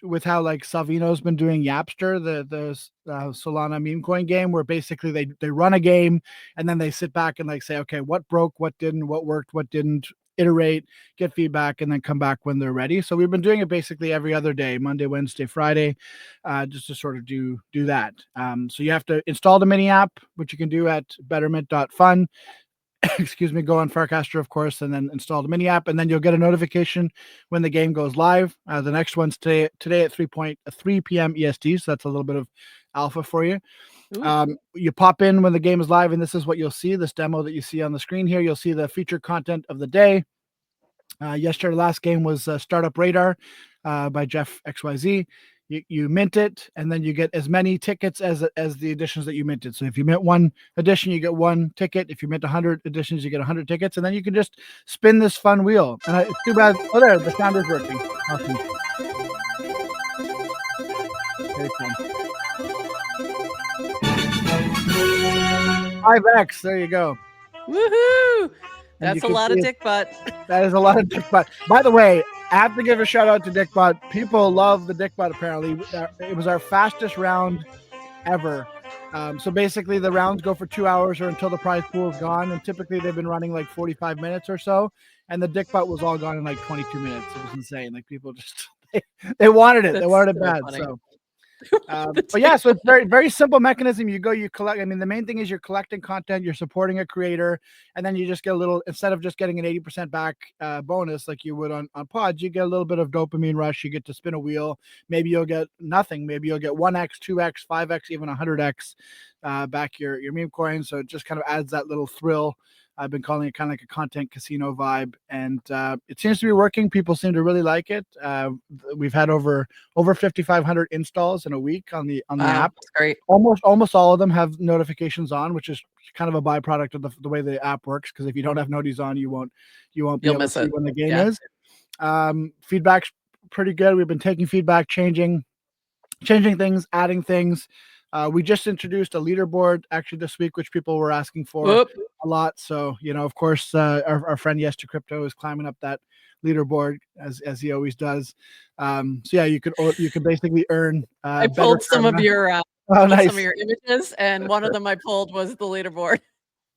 Speaker 3: with how like Salvino's been doing Yapster, the Solana meme coin game, where basically they run a game and then they sit back and like say, okay, what broke, what didn't, what worked, what didn't, iterate, get feedback, and then come back when they're ready. So we've been doing it basically every other day, Monday, Wednesday, Friday, just to sort of do that. So you have to install the mini app, which you can do at betrmint.fun. Excuse me, go on Farcaster, of course, and then install the mini app, and then you'll get a notification when the game goes live. The next one's today at 3 p.m. EST, so that's a little bit of alpha for you. You pop in when the game is live, and this is what you'll see, this demo that you see on the screen here. You'll see the featured content of the day. Yesterday, last game was Startup Radar by Jeff XYZ. You mint it, and then you get as many tickets as the editions that you minted. So if you mint one edition, you get one ticket. If you mint 100 editions, you get 100 tickets, and then you can just spin this fun wheel. And it's too bad. Oh, there, the sound is working. Awesome. Very fun. 5x. There you go.
Speaker 1: Woohoo! That's a lot of dick butt.
Speaker 3: That is a lot of dick butt. By the way, I have to give a shout out to dick butt. People love the dick butt, apparently. It was our fastest round ever. So basically the rounds go for 2 hours or until the prize pool is gone. And typically they've been running like 45 minutes or so. And the dick butt was all gone in like 22 minutes. It was insane. Like people just, they wanted it. They wanted it bad. Funny. So. But yeah, so it's very, very simple mechanism. You collect. I mean, the main thing is you're collecting content, you're supporting a creator, and then you just get a little, instead of just getting an 80% back bonus like you would on pods, you get a little bit of dopamine rush. You get to spin a wheel. Maybe you'll get nothing. Maybe you'll get 1x, 2x, 5x, even 100x back your meme coin. So it just kind of adds that little thrill I've been calling it kind of like a content casino vibe, and it seems to be working. People seem to really like it. We've had over 5,500 installs in a week on the app.
Speaker 1: That's great.
Speaker 3: Almost all of them have notifications on, which is kind of a byproduct of the way the app works. Because if you don't have noties on, you won't be able to see when the game is. Feedback's pretty good. We've been taking feedback, changing things, adding things. We just introduced a leaderboard actually this week, which people were asking for a lot. So, of course, our friend Yes to Crypto is climbing up that leaderboard as he always does. So yeah, you could basically earn.
Speaker 1: I pulled some of your
Speaker 3: nice.
Speaker 1: some of your images, and one of them I pulled was the leaderboard.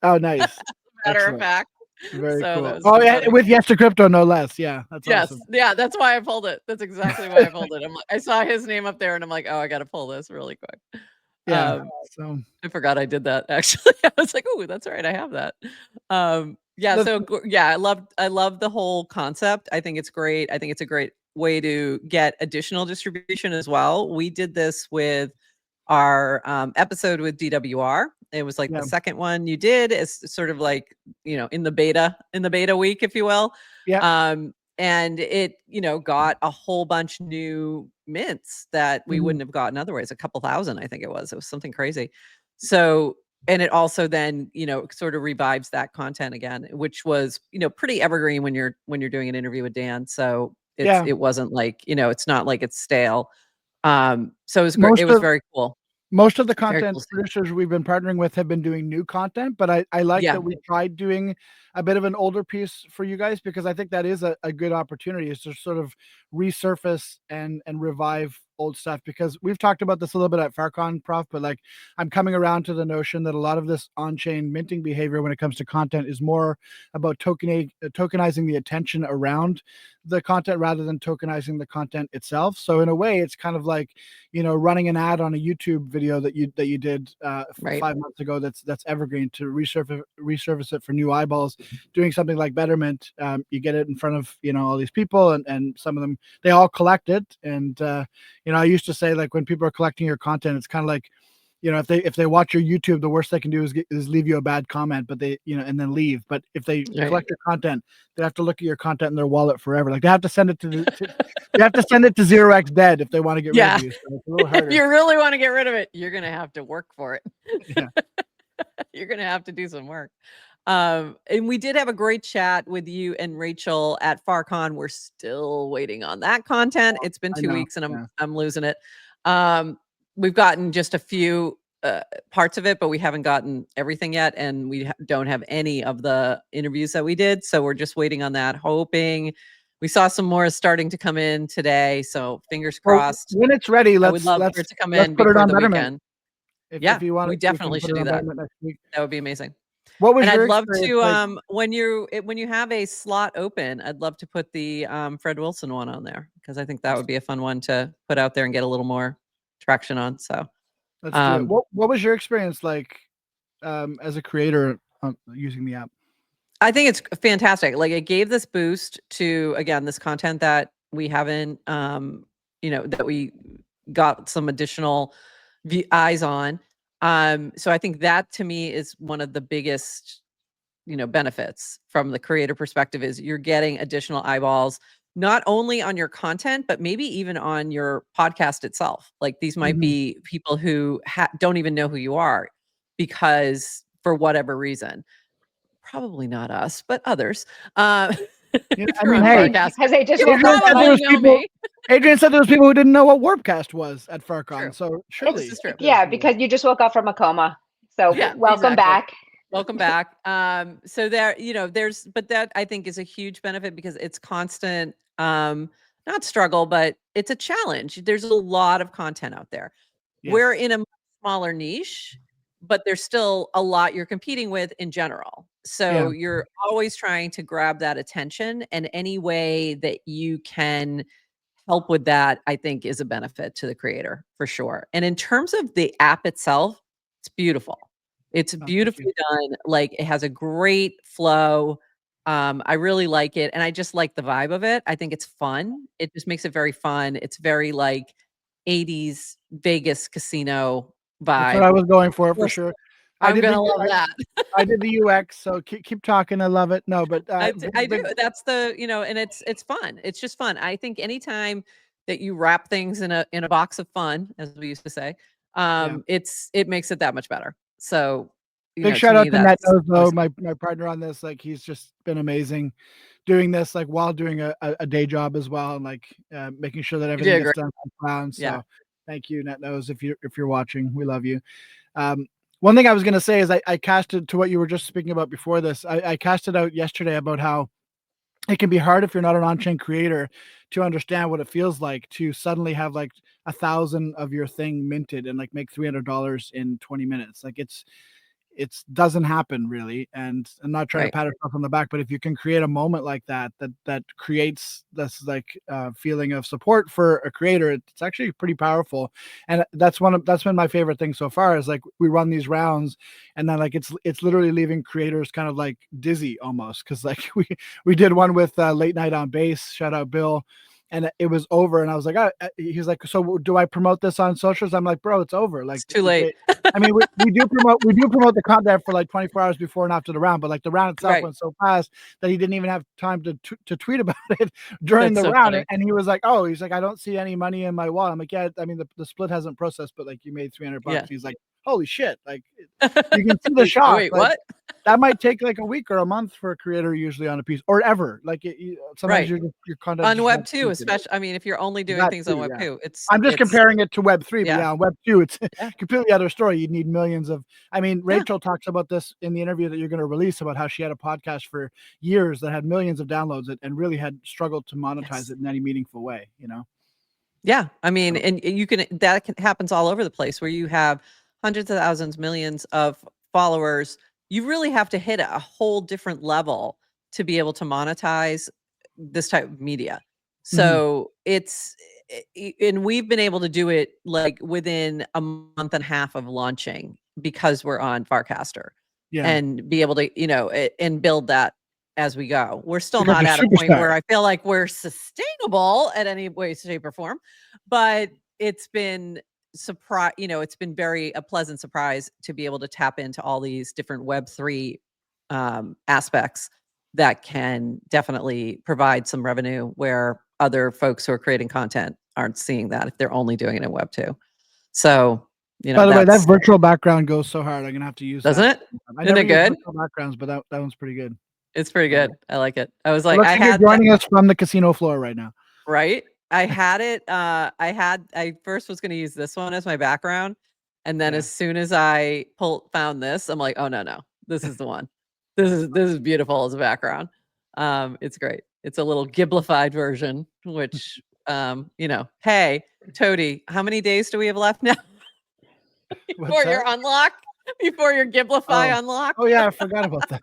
Speaker 3: Oh, nice.
Speaker 1: Matter of fact.
Speaker 3: Very cool. Oh yeah, funny. With Yes to Crypto, no less. Yeah, that's awesome.
Speaker 1: Yeah, that's why I pulled it. That's exactly why I pulled it. I saw his name up there, and I'm like, oh, I got to pull this really quick.
Speaker 3: Yeah. So
Speaker 1: I forgot I did that. Actually, I was like, oh, that's right, I have that. I love the whole concept. I think it's great. I think it's a great way to get additional distribution as well. We did this with our episode with DWR. It was like the second one you did. It's sort of like, in the beta week, if you will.
Speaker 3: Yeah.
Speaker 1: And it, got a whole bunch new mints that we wouldn't have gotten otherwise. A couple thousand, I think it was. It was something crazy. So, and it also then, sort of revives that content again, which was, pretty evergreen when you're doing an interview with Dan. So it wasn't like, it's not like it's stale. So it was great. It was very cool.
Speaker 3: Most of the content producers we've been partnering with have been doing new content, but I like that we tried doing a bit of an older piece for you guys, because I think that is a good opportunity, is to sort of resurface and revive old stuff. Because we've talked about this a little bit at Farcon, Prof, but like, I'm coming around to the notion that a lot of this on-chain minting behavior when it comes to content is more about tokenizing the attention around the content rather than tokenizing the content itself. So in a way, it's kind of like, running an ad on a YouTube video that you did 5 months ago that's evergreen, to resurface it for new eyeballs. Doing something like Betrmint, you get it in front of all these people, and some of them, they all collect it. And I used to say, like, when people are collecting your content, it's kind of like, if they watch your YouTube, the worst they can do is leave you a bad comment, but they and then leave. But if they collect your content, they have to look at your content in their wallet forever. Like, they have to send it to they have to send it to 0x dead if they want to get rid of you. So it's a little harder.
Speaker 1: If you really want to get rid of it, you're gonna have to work for it.
Speaker 3: Yeah.
Speaker 1: You're gonna have to do some work. And we did have a great chat with you and Rachel at Farcon. We're still waiting on that content. It's been 2 weeks, and I'm losing it. We've gotten just a few parts of it, but we haven't gotten everything yet, and we don't have any of the interviews that we did. So we're just waiting on that, hoping. We saw some more starting to come in today, so fingers crossed.
Speaker 3: When it's ready,
Speaker 1: I would love for it to come in before the weekend.
Speaker 3: If you want,
Speaker 1: we definitely should do that. That would be amazing.
Speaker 3: What was
Speaker 1: and
Speaker 3: your
Speaker 1: I'd love to
Speaker 3: like?
Speaker 1: when you have a slot open, I'd love to put the Fred Wilson one on there, because I think that would be a fun one to put out there and get a little more traction on. So
Speaker 3: let's do it. What was your experience like as a creator using the app?
Speaker 1: I think it's fantastic. Like, it gave this boost to, again, this content that we haven't that we got some additional eyes on. So I think that, to me, is one of the biggest, benefits from the creator perspective, is you're getting additional eyeballs, not only on your content, but maybe even on your podcast itself. Like, these might be people who don't even know who you are, because for whatever reason, probably not us, but others.
Speaker 3: Because they just Adrian said there was people who didn't know what Warpcast was at Farcon.
Speaker 1: True.
Speaker 3: So surely,
Speaker 2: because you just woke up from a coma. So welcome back.
Speaker 1: Welcome back. So there, but that, I think, is a huge benefit, because it's constant, not struggle, but it's a challenge. There's a lot of content out there. Yes. We're in a smaller niche, but there's still a lot you're competing with in general. So you're always trying to grab that attention, and any way that you can help with that, I think, is a benefit to the creator, for sure. And in terms of the app itself, it's beautiful. It's beautifully done. Like, it has a great flow. I really like it. And I just like the vibe of it. I think it's fun. It just makes it very fun. It's very like 80s Vegas casino vibe.
Speaker 3: That's what I was going for sure.
Speaker 1: I'm gonna love that.
Speaker 3: I did the UX, so keep talking. I love it. No, but
Speaker 1: I do. That's the, and it's fun. It's just fun. I think anytime that you wrap things in a box of fun, as we used to say, it makes it that much better. So
Speaker 3: big shout out to Net Knows, though, my partner on this. Like, he's just been amazing doing this, like, while doing a day job as well, and like making sure that everything gets done on plan. So thank you, Net Knows, if you're watching. We love you. One thing I was going to say is I casted to what you were just speaking about before this. I casted out yesterday about how it can be hard if you're not an on-chain creator to understand what it feels like to suddenly have like 1,000 of your thing minted and like make $300 in 20 minutes. Like, it doesn't happen really. And I'm not trying to pat yourself on the back, but if you can create a moment like that creates this like feeling of support for a creator, it's actually pretty powerful. And that's been my favorite thing so far, is like we run these rounds and then like it's literally leaving creators kind of like dizzy almost, because like we did one with Late Night on Base, shout out Bill, and it was over, and I was like, he's like, so do I promote this on socials? I'm like, bro, it's over. Like,
Speaker 1: it's too late.
Speaker 3: I mean, we do promote the content for like 24 hours before and after the round, but like the round itself went so fast that he didn't even have time to tweet about it during the round. Funny. And he was like, he's like, I don't see any money in my wallet. I'm like, yeah, I mean, the split hasn't processed, but like you made $300. Yeah. He's like, holy shit. Like, you can see the shock.
Speaker 1: Wait,
Speaker 3: like,
Speaker 1: what?
Speaker 3: That might take like a week or a month for a creator usually on a piece, or ever. Like sometimes your content
Speaker 1: on Web 2, especially. I mean, if you're only doing things on Web 2,
Speaker 3: I'm just comparing it to Web 3, but on Web 2, it's a completely other story. You'd need millions of. I mean, Rachel talks about this in the interview that you're going to release, about how she had a podcast for years that had millions of downloads and really had struggled to monetize it in any meaningful way.
Speaker 1: Yeah, I mean, and that happens all over the place, where you have hundreds of thousands, millions of followers. You really have to hit a whole different level to be able to monetize this type of media. So and we've been able to do it like within a month and a half of launching, because we're on Farcaster, and be able to, and build that as we go. We're still not at a point where I feel like we're sustainable at any way, shape, or form, but it's been it's been a pleasant surprise to be able to tap into all these different Web3 aspects that can definitely provide some revenue, where other folks who are creating content aren't seeing that if they're only doing it in Web 2. So,
Speaker 3: by the way, that virtual background goes so hard. I'm gonna have to use
Speaker 1: doesn't it?
Speaker 3: I never use virtual backgrounds, but that one's pretty good.
Speaker 1: It's pretty good. I like it. I was like,
Speaker 3: you're joining us from the casino floor right now.
Speaker 1: Right. I had it. I first was going to use this one as my background. And then as soon as I found this, I'm like, oh, no, this is the one. This is beautiful as a background. It's great. It's a little giblified version, which, hey, Toady, how many days do we have left now before your unlock? Before your giblify unlock?
Speaker 3: Oh yeah, I forgot about that.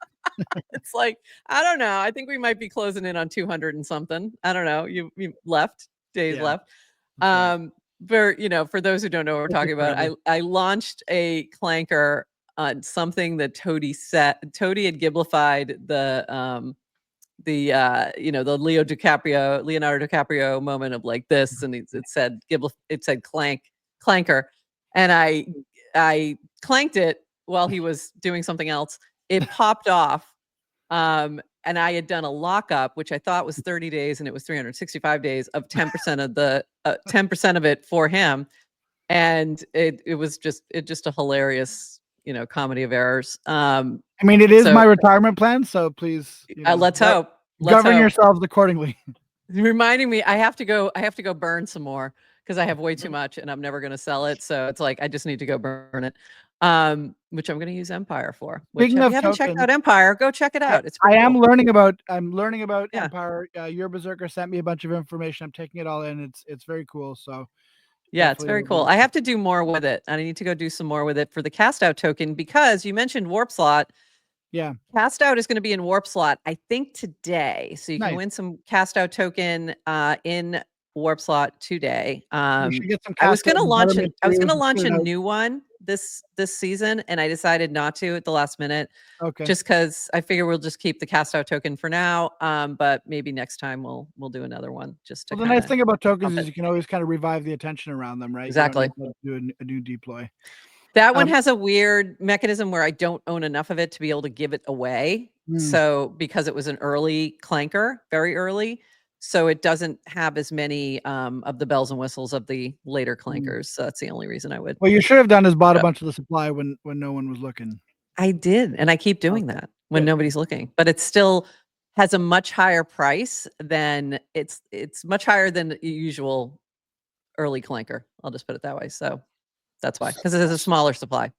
Speaker 1: It's like, I don't know. I think we might be closing in on 200 and something. I don't know. You left days left. For those who don't know what we're talking about, I launched a clanker on something that Toady said. Toady had giblified the Leonardo DiCaprio moment of like this, and it said clanker, and I clanked it while he was doing something else. It popped off. And I had done a lockup, which I thought was 30 days, and it was 365 days of 10% of the 10% of it for him. And it was just a hilarious, comedy of errors. I
Speaker 3: mean, it is my retirement plan, so please,
Speaker 1: let's hope.
Speaker 3: Govern yourselves accordingly.
Speaker 1: Reminding me, I have to go burn some more, because I have way too much and I'm never going to sell it. So it's like, I just need to go burn it. Which I'm going to use Empire for. Which, if you haven't checked out Empire, go check it out. It's
Speaker 3: I am learning about Empire. Your Berserker sent me a bunch of information. I'm taking it all in. It's very cool. So
Speaker 1: yeah, it's very cool. I have to do more with it. I need to go do some more with it for the CastOut token, because you mentioned Warp Slot.
Speaker 3: Yeah,
Speaker 1: CastOut is going to be in Warp Slot, I think, today. So you can win some CastOut token in Warp Slot today. I was going to launch a new one this season, and I decided not to at the last minute.
Speaker 3: Okay.
Speaker 1: Just because I figure we'll just keep the CastOut token for now. But maybe next time we'll do another one. Just to
Speaker 3: the nice thing about tokens is you can always kind of revive the attention around them, right?
Speaker 1: Exactly.
Speaker 3: You don't need to do a new deploy.
Speaker 1: That one has a weird mechanism where I don't own enough of it to be able to give it away. So because it was an early clanker, very early, so it doesn't have as many of the bells and whistles of the later clankers. So that's the only reason I would.
Speaker 3: What you should have done is bought a bunch of the supply when no one was looking.
Speaker 1: I did, and I keep doing that when nobody's looking. But it still has a much higher price than it's much higher than the usual early clanker. I'll just put it that way. So that's why, because it has a smaller supply.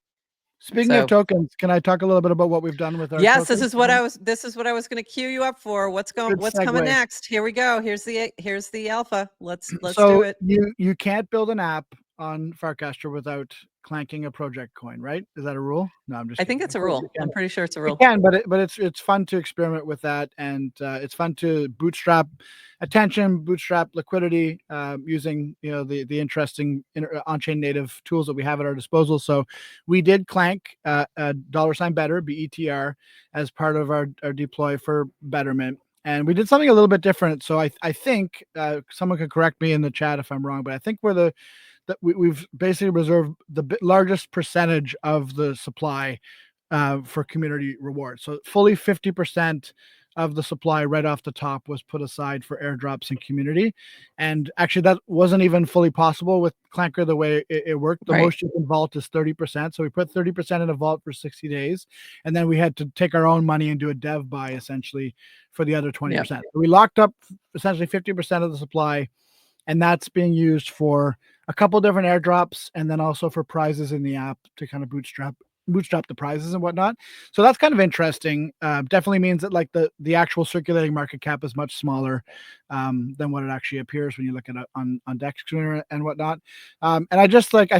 Speaker 3: Speaking of tokens, can I talk a little bit about what we've done with our
Speaker 1: yes,
Speaker 3: tokens?
Speaker 1: this is what I was going to cue you up for. What's coming next? Here we go. Here's the alpha. Let's do it.
Speaker 3: You can't build an app on Farcaster without clanking a project coin, right? Is that a rule? No, I'm just
Speaker 1: I think it's a rule. I'm pretty sure it's a rule.
Speaker 3: You can, but it's fun to experiment with that, and it's fun to bootstrap attention, bootstrap liquidity, using the interesting on-chain native tools that we have at our disposal. So we did clank $better BETR as part of our deploy for Betrmint. And we did something a little bit different. So I think someone could correct me in the chat if I'm wrong, but I think we've basically reserved the largest percentage of the supply for community rewards. So fully 50% of the supply right off the top was put aside for airdrops and community. And actually that wasn't even fully possible with Clanker the way it worked. The most you can vault is 30%. So we put 30% in a vault for 60 days. And then we had to take our own money and do a dev buy essentially for the other 20%. So we locked up essentially 50% of the supply, and that's being used for a couple different airdrops and then also for prizes in the app to kind of bootstrap the prizes and whatnot. So that's kind of interesting. Definitely means that like the actual circulating market cap is much smaller than what it actually appears when you look at it on DexScreener and whatnot. And I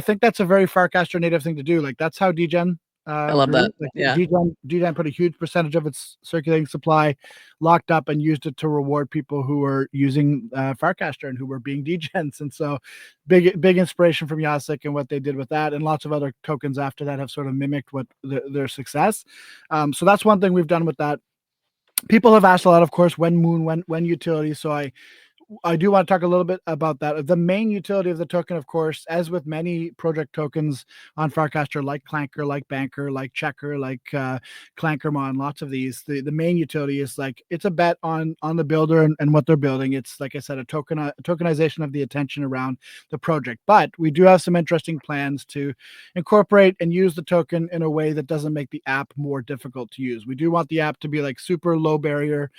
Speaker 3: think that's a very Farcaster native thing to do. Like that's how DGen
Speaker 1: I love that.
Speaker 3: DGen put a huge percentage of its circulating supply locked up and used it to reward people who were using Farcaster and who were being DGens. And so big inspiration from Jacek and what they did with that, and lots of other tokens after that have sort of mimicked what their success. So that's one thing we've done with that. People have asked a lot, of course, when utility. So I do want to talk a little bit about that. The main utility of the token, of course, as with many project tokens on Farcaster, like Clanker, like Banker, like Checker, like Clankermon, lots of these, the main utility is like, it's a bet on the builder and what they're building. It's, like I said, a tokenization of the attention around the project. But we do have some interesting plans to incorporate and use the token in a way that doesn't make the app more difficult to use. We do want the app to be like super low barrier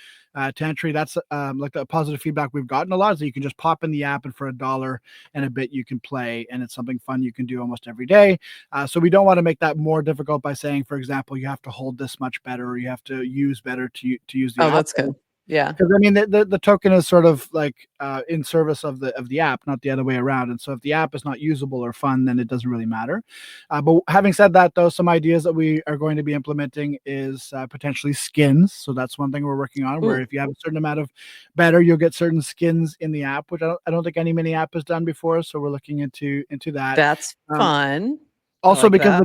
Speaker 3: to entry. That's like the positive feedback we've gotten a lot, is that you can just pop in the app and for $1 and a bit you can play, and it's something fun you can do almost every day. So we don't want to make that more difficult by saying, for example, you have to hold this much better or you have to use better to use the app.
Speaker 1: That's good. Yeah,
Speaker 3: because I mean the token is sort of like in service of the app, not the other way around. And so if the app is not usable or fun, then it doesn't really matter. But having said that, though, some ideas that we are going to be implementing is potentially skins. So that's one thing we're working on. Where if you have a certain amount of better, you'll get certain skins in the app, which I don't think any mini app has done before. So we're looking into that.
Speaker 1: That's fun.
Speaker 3: Also, because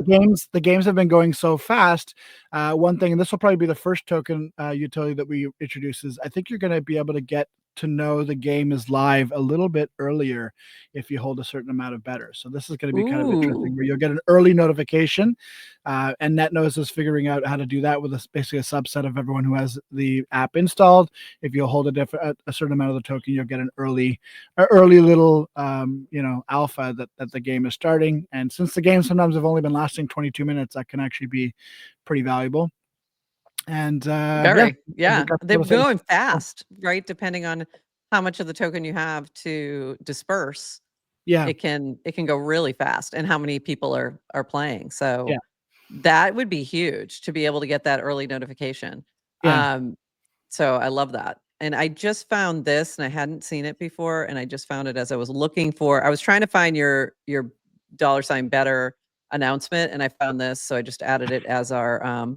Speaker 3: the games have been going so fast, one thing, and this will probably be the first token utility that we introduce, is I think you're going to be able to get to know the game is live a little bit earlier if you hold a certain amount of better. So this is going to be kind of interesting, where you'll get an early notification, and NetNose is figuring out how to do that with basically a subset of everyone who has the app installed. If you'll hold a certain amount of the token, you'll get an early little alpha that the game is starting. And since the game sometimes have only been lasting 22 minutes, that can actually be pretty valuable. And
Speaker 1: they're going fast, right? Depending on how much of the token you have to disperse, it can go really fast, and how many people are playing. So that would be huge to be able to get that early notification. So I love that. And I just found this, and I hadn't seen it before, and I just found it as I was trying to find your $better announcement, and I found this, so I just added it as our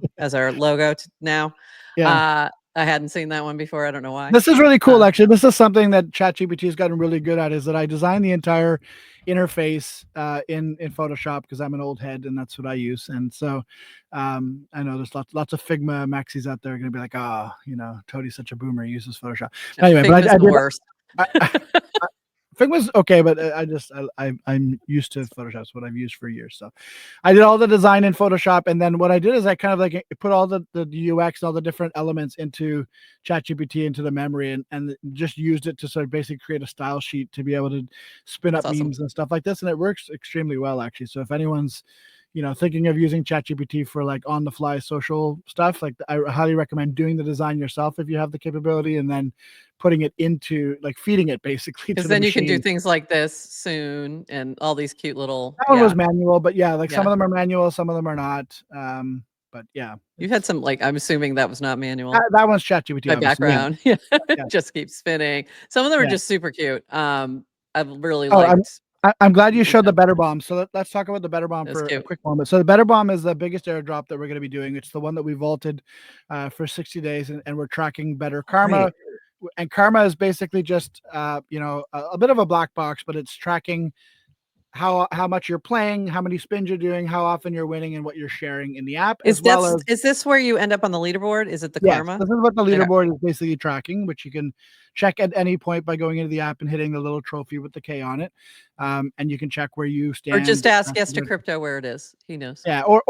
Speaker 1: logo now. I hadn't seen that one before. I don't know why.
Speaker 3: This is really cool, actually. This is something that ChatGPT has gotten really good at, is that I designed the entire interface in Photoshop, because I'm an old head and that's what I use. And so I know there's lots of Figma maxis out there are going to be like, Toady's such a boomer, he uses Photoshop. Anyway, but I did. Figma's okay, but I'm used to Photoshop. It's what I've used for years. So I did all the design in Photoshop, and then what I did is I kind of like put all the UX and all the different elements into ChatGPT, into the memory, and just used it to sort of basically create a style sheet to be able to spin up memes and stuff like this, and it works extremely well actually. So if anyone's thinking of using ChatGPT for like on the fly social stuff, like I highly recommend doing the design yourself if you have the capability, and then putting it into like feeding it basically.
Speaker 1: Because then you can do things like this soon and all these cute little.
Speaker 3: That one was manual, but yeah, like some of them are manual, some of them are not. But yeah,
Speaker 1: you've had some like I'm assuming that was not manual.
Speaker 3: That one's ChatGPT.
Speaker 1: My background, just keeps spinning. Some of them are just super cute. I've really liked.
Speaker 3: I'm glad you showed the Better Bomb. So let's talk about the Better Bomb for a quick moment. So the Better Bomb is the biggest airdrop that we're going to be doing. It's the one that we vaulted for 60 days, and we're tracking better karma. Right. And karma is basically just a bit of a black box, but it's tracking how much you're playing, how many spins you're doing, how often you're winning, and what you're sharing in the app.
Speaker 1: Is this where you end up on the leaderboard? Is it the karma?
Speaker 3: This is what the leaderboard is basically tracking, which you can check at any point by going into the app and hitting the little trophy with the K on it. And you can check where you stand.
Speaker 1: Or just ask Yes to Crypto where it is. He knows.
Speaker 3: Yeah, or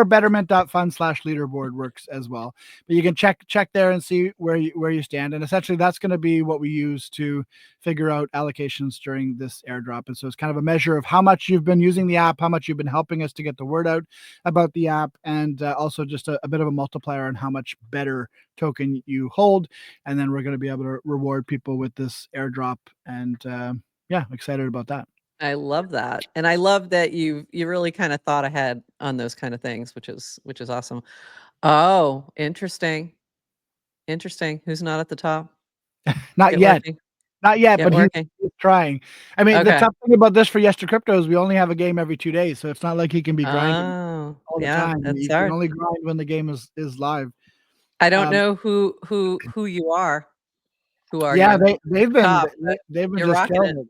Speaker 3: betrmint.fun/leaderboard works as well. But you can check there and see where you stand. And essentially that's going to be what we use to figure out allocations during this airdrop. And so it's kind of a measure of how much you've been using the app, how much you've been helping us to get the word out about the app, and also just a bit of a multiplier on how much better token you hold. And then we're going to be able to reward people with this airdrop. And excited about that.
Speaker 1: I love that. And I love that you really kind of thought ahead on those kind of things, which is awesome. Oh, interesting. Who's not at the top?
Speaker 3: Not yet. Not yet, but he's trying. I mean, the tough thing about this for Yes to Crypto is we only have a game every 2 days, so it's not like he can be grinding all the time. You can only grind when the game is live.
Speaker 1: I don't know who you are. Who are you?
Speaker 3: Yeah, they've been just killing it.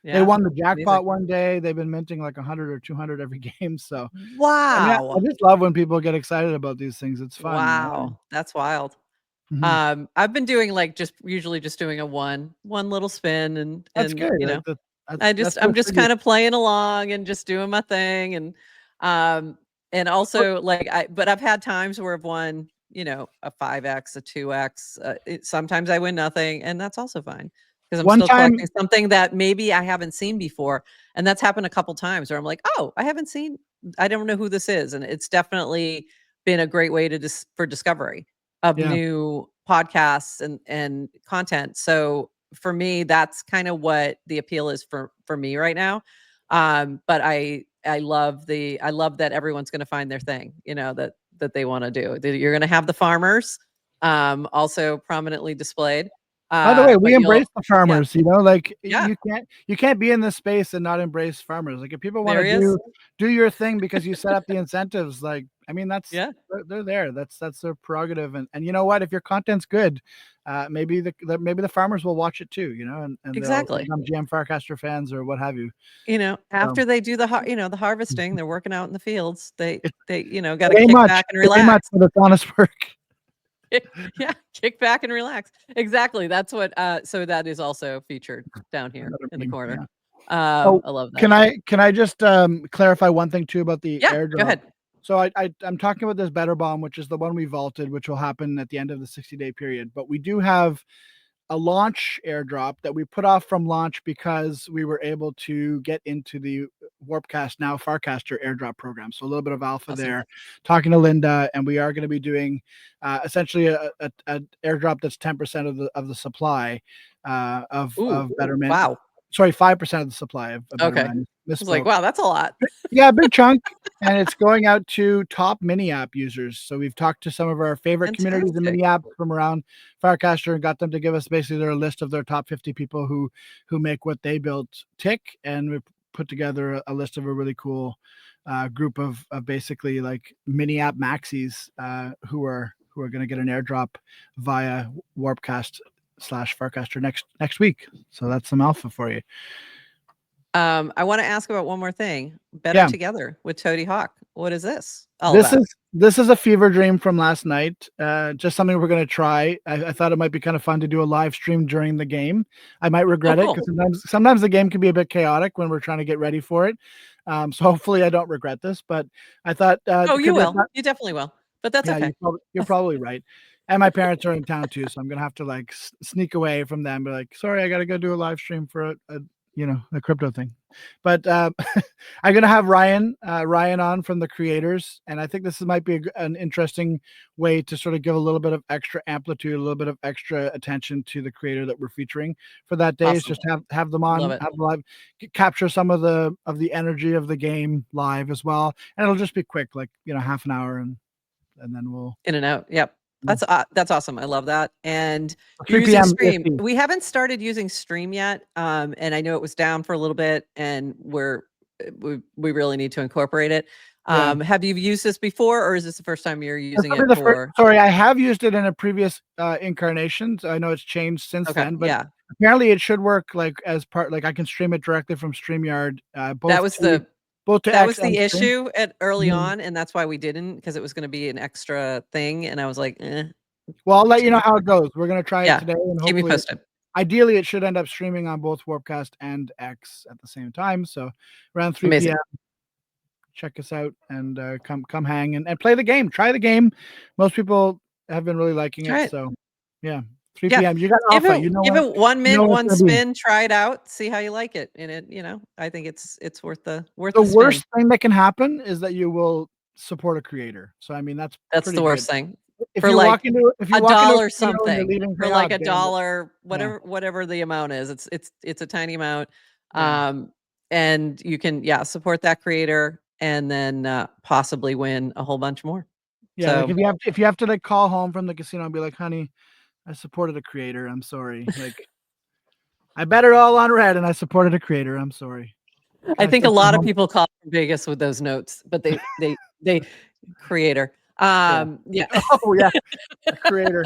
Speaker 1: Yeah,
Speaker 3: they won the jackpot one day. They've been minting like 100 or 200 every game. So
Speaker 1: wow,
Speaker 3: I just love when people get excited about these things. It's fun.
Speaker 1: Wow, that's wild. Mm-hmm. I've been doing like usually just doing a one little spin, and
Speaker 3: that's good.
Speaker 1: I'm just kind of playing along and just doing my thing, and also but I've had times where I've won a 5x, a 2x. Sometimes I win nothing, and that's also fine. Because I'm still collecting something that maybe I haven't seen before. And that's happened a couple times where I'm like, oh, I don't know who this is. And it's definitely been a great way for discovery of new podcasts and content. So for me, that's kind of what the appeal is for me right now. But I love that everyone's going to find their thing, that they want to do. You're going to have the farmers also prominently displayed.
Speaker 3: By the way, we embrace the farmers, you can't be in this space and not embrace farmers. Like if people want to do your thing because you set up the incentives, like, I mean, they're there. That's their prerogative. And you know what, if your content's good, maybe the farmers will watch it too, and
Speaker 1: exactly.
Speaker 3: they'll become GM Farcaster fans or what have you.
Speaker 1: After they do the harvesting, they're working out in the fields. They got to kick back and relax.
Speaker 3: It's honest work.
Speaker 1: Yeah, kick back and relax. Exactly. That's what so that is also featured down here in the corner. I love that.
Speaker 3: Can I just clarify one thing too about the airdrop?
Speaker 1: Go ahead.
Speaker 3: So I'm talking about this Better Bomb, which is the one we vaulted, which will happen at the end of the 60-day period. But we do have a launch airdrop that we put off from launch because we were able to get into the Warpcast, now Farcaster airdrop program. So a little bit of alpha there, talking to Linda, and we are going to be doing essentially a airdrop that's 10% of the supply of Betrmint.
Speaker 1: Wow.
Speaker 3: Sorry, 5% of the supply of Betrmint.
Speaker 1: I was like, wow, that's a lot.
Speaker 3: Yeah, big chunk. And it's going out to top mini app users. So we've talked to some of our favorite communities in mini app from around Farcaster and got them to give us basically their list of their top 50 people who make what they built tick. And we put together a list of a really cool group of basically like mini app maxis who are going to get an airdrop via Warpcast /Farcaster next week. So that's some alpha for you. I
Speaker 1: want to ask about one more thing. Better Together with Toadyhawk. What is this?
Speaker 3: This This is a fever dream from last night. Just something we're going to try. I thought it might be kind of fun to do a live stream during the game. I might regret it because sometimes the game can be a bit chaotic when we're trying to get ready for it. So hopefully I don't regret this, but I thought,
Speaker 1: you will. You definitely will, but that's okay.
Speaker 3: You're probably right. And my parents are in town too, so I'm going to have to like sneak away from them. Be like, sorry, I got to go do a live stream for a crypto thing. But I'm going to have Ryan on from the creators. And I think this might be an interesting way to sort of give a little bit of extra amplitude, a little bit of extra attention to the creator that we're featuring for that day. Awesome. Is just have them on, have live, capture some of the energy of the game live as well. And it'll just be quick, like, half an hour and then we'll
Speaker 1: in and out. Yep. That's awesome. I love that. And you're using Stream. We haven't started using Stream yet. And I know it was down for a little bit, and we really need to incorporate it. Have you used this before, or is this the first time you're using it for?
Speaker 3: Sorry, I have used it in a previous incarnation. I know it's changed since then, but apparently it should work like as part, like I can stream it directly from StreamYard.
Speaker 1: That was the issue early on, and that's why we didn't, because it was going to be an extra thing, and I was like,
Speaker 3: Well, I'll let you know how it goes. We're going to try it today, and
Speaker 1: keep me posted.
Speaker 3: Ideally, it should end up streaming on both Warpcast and X at the same time. So around 3 p.m. check us out and come hang and play the game. Try the game. Most people have been really liking it. So yeah. 3 p.m. You got alpha.
Speaker 1: Give it 1 minute, one spin, try it out, see how you like it. And I think it's worth the
Speaker 3: worst thing that can happen is that you will support a creator. So I mean that's
Speaker 1: the worst thing.
Speaker 3: If you walk into
Speaker 1: $1 something, for like $1, whatever the amount is, it's a tiny amount. And you can support that creator and then possibly win a whole bunch more.
Speaker 3: Yeah, so, like if you have to like call home from the casino and be like, honey, I supported a creator. I'm sorry. Like, I bet it all on red, and I supported a creator. I'm sorry.
Speaker 1: I think a lot of people call from Vegas with those notes, but they creator.
Speaker 3: Oh yeah, creator.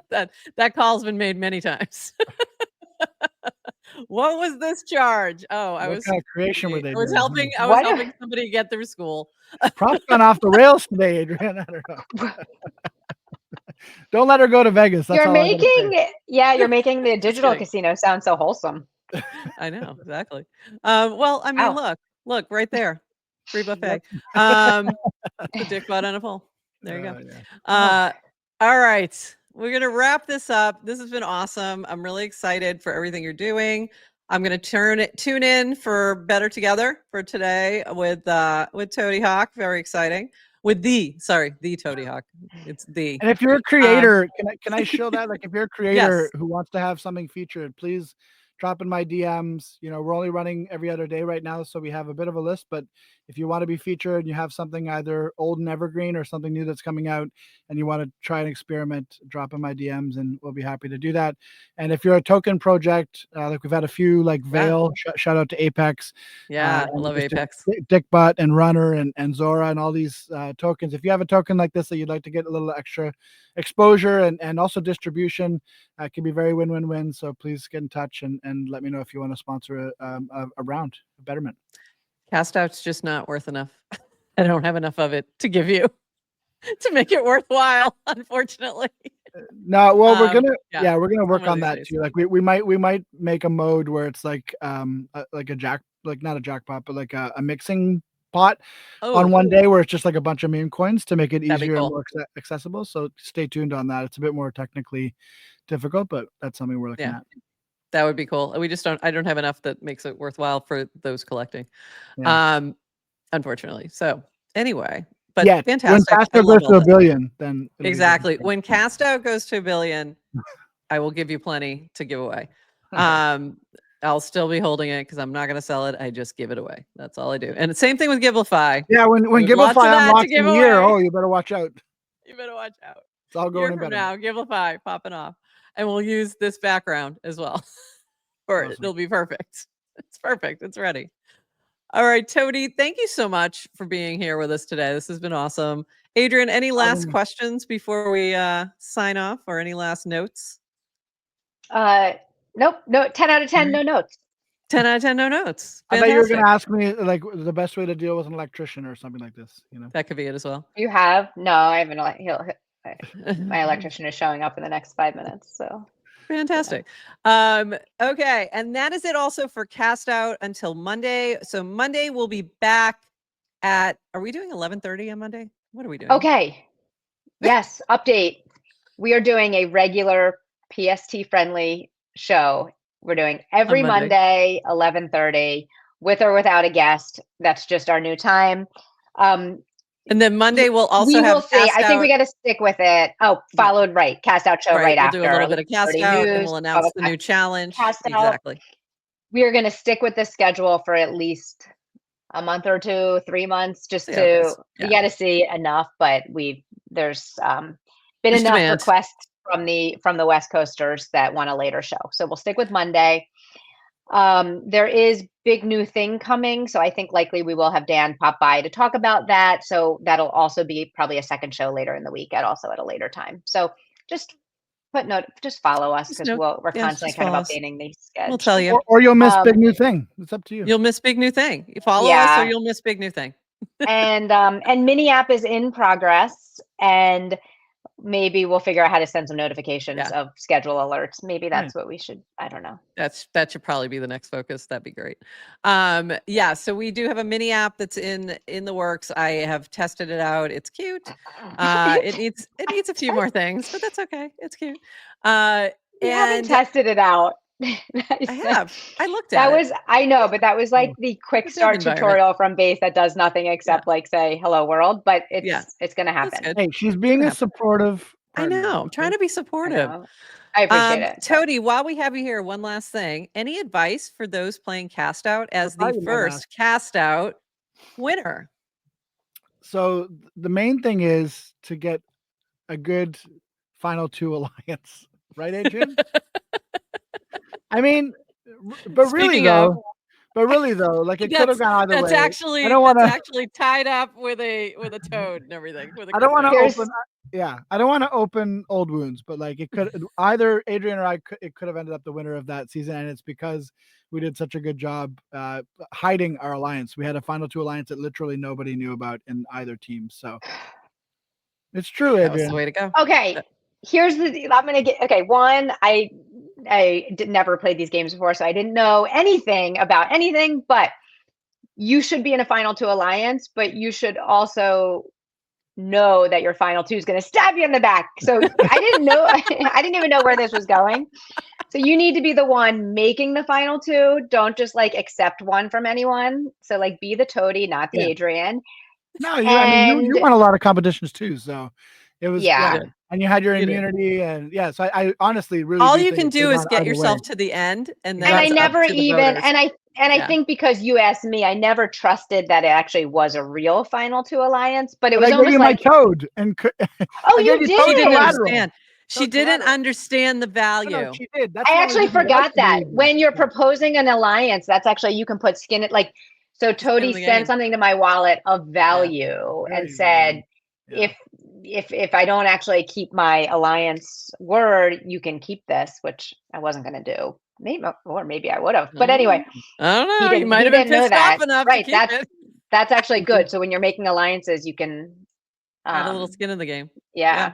Speaker 1: That call's been made many times. What was this charge? Oh, I was
Speaker 3: creation were they?
Speaker 1: I was helping somebody get through school.
Speaker 3: Props gone off the rails today, Adrian. I don't know. Don't let her go to Vegas. That's
Speaker 2: you're making the digital casino sound so wholesome.
Speaker 1: I know, exactly. Well, I mean, look right there. Free buffet. The dick butt on a pole. There you go. Yeah. All right. We're going to wrap this up. This has been awesome. I'm really excited for everything you're doing. I'm going to tune in for Better Together for today with Toadyhawk. Very exciting. With the Toadyhawk. It's the.
Speaker 3: And if you're a creator, can I show that? Like if you're a creator who wants to have something featured, please drop in my DMs. We're only running every other day right now, so we have a bit of a list, but if you want to be featured and you have something either old and evergreen or something new that's coming out and you want to try and experiment, drop in my DMs and we'll be happy to do that. And if you're a token project, like we've had a few like Veil, shout out to Apex.
Speaker 1: I love Apex.
Speaker 3: Dickbutt and Runner and Zora and all these tokens. If you have a token like this that you'd like to get a little extra exposure and also distribution, it can be very win-win-win. So please get in touch and let me know if you want to sponsor a round of Betrmint.
Speaker 1: CastOut's just not worth enough. I don't have enough of it to give you to make it worthwhile, unfortunately.
Speaker 3: No, well, we're gonna work on that too. Like we might make a mode where it's like not a jackpot, but like a mixing pot on one day where it's just like a bunch of meme coins to make it easier and more accessible. So stay tuned on that. It's a bit more technically difficult, but that's something we're looking at.
Speaker 1: That would be cool. I don't have enough that makes it worthwhile for those collecting. Unfortunately. So anyway, but fantastic.
Speaker 3: When CastOut goes to $1 billion, then
Speaker 1: exactly. When CastOut goes to $1 billion, I will give you plenty to give away. I'll still be holding it because I'm not going to sell it. I just give it away. That's all I do. And the same thing with Givelify.
Speaker 3: Yeah, when Givelify unlocks a year, you better watch out.
Speaker 1: You better watch out.
Speaker 3: It's all going in
Speaker 1: better. Now, Givelify popping off. And we'll use this background as well. Or it'll be perfect. It's perfect. It's ready. All right, Toady, thank you so much for being here with us today. This has been awesome. Adrian, any last questions before we sign off, or any last notes?
Speaker 2: Nope. No, 10 out of 10, no notes.
Speaker 1: 10 out of 10, no notes.
Speaker 3: I
Speaker 1: Fantastic.
Speaker 3: thought you were going to ask me like the best way to deal with an electrician or something like this. You know,
Speaker 1: that could be it as well.
Speaker 2: You have? No, I haven't. My electrician is showing up in the next 5 minutes. So
Speaker 1: fantastic. Okay, and that is it also for CastOut until Monday. So Monday we'll be back at. Are we doing 11:30 on Monday? What are we doing?
Speaker 2: Okay. Yes. Update. We are doing a regular PST friendly show. We're doing every Monday 11:30 with or without a guest. That's just our new time.
Speaker 1: And then Monday we'll also have.
Speaker 2: Will see. I think we got to stick with it. Oh, followed right. CastOut show right after.
Speaker 1: We'll do a little bit of CastOut, and we'll announce the new challenge. Exactly.
Speaker 2: We are going to stick with this schedule for at least a month or two, 3 months, just to. We got to see enough, but there's been enough requests from the West Coasters that want a later show. So we'll stick with Monday. There is big new thing coming, so I think likely we will have Dan pop by to talk about that. So that'll also be probably a second show later in the week at a later time. So just follow us, because we're constantly kind of updating these schedules.
Speaker 1: We'll tell you,
Speaker 3: or you'll miss big new thing. It's up to you.
Speaker 1: You'll miss big new thing. You follow us, or you'll miss big new thing.
Speaker 2: And mini app is in progress, and maybe we'll figure out how to send some notifications of schedule alerts. Maybe that's what we should. I don't know.
Speaker 1: That should probably be the next focus. That'd be great. So we do have a mini app that's in the works. I have tested it out. It's cute. It needs a few more things, but that's okay. It's cute.
Speaker 2: You haven't tested it out.
Speaker 1: I have. I looked at
Speaker 2: it. I know, but that was like the quick start tutorial from Base that does nothing except like say hello world, but it's going to happen.
Speaker 3: Hey, she's being a supportive partner.
Speaker 1: I know. I'm trying to be supportive.
Speaker 2: I appreciate it.
Speaker 1: Toady, while we have you here, one last thing. Any advice for those playing CastOut as the first CastOut winner?
Speaker 3: So the main thing is to get a good final two alliance, right, Adrian? I mean, but really though, like it could have gone either way.
Speaker 1: That's actually tied up with a toad and everything.
Speaker 3: I don't want to open. I don't want to open old wounds, but like it could either Adrian or it could have ended up the winner of that season, and it's because we did such a good job hiding our alliance. We had a final two alliance that literally nobody knew about in either team. So it's true, Adrian.
Speaker 1: That's the way to go.
Speaker 2: Okay, one, I never played these games before, so I didn't know anything about anything, but you should be in a final two alliance, but you should also know that your final two is going to stab you in the back. So I didn't know, I didn't even know where this was going. So you need to be the one making the final two. Don't just like accept one from anyone. So like be the Toady, not the Adrian.
Speaker 3: No, I mean, you won a lot of competitions too. So it was, and you had your immunity, and so I honestly really
Speaker 1: all you can do is get yourself to the end, and then
Speaker 2: I never even I think because you asked me, I never trusted that it actually was a real final two alliance, but it was almost like
Speaker 3: my toad and
Speaker 2: you did.
Speaker 1: She didn't understand. She didn't understand the value.
Speaker 3: No, she did.
Speaker 2: I actually forgot that when you're proposing an alliance, that's actually you can put skin it like. So Toady sent something to my wallet of value and said, if I don't actually keep my alliance word, you can keep this, which I wasn't going to do. Maybe I would have. But anyway,
Speaker 1: I don't know. You might have been pissed off enough.
Speaker 2: Right. That's actually good. So when you're making alliances, you can
Speaker 1: add a little skin in the game.
Speaker 2: Yeah.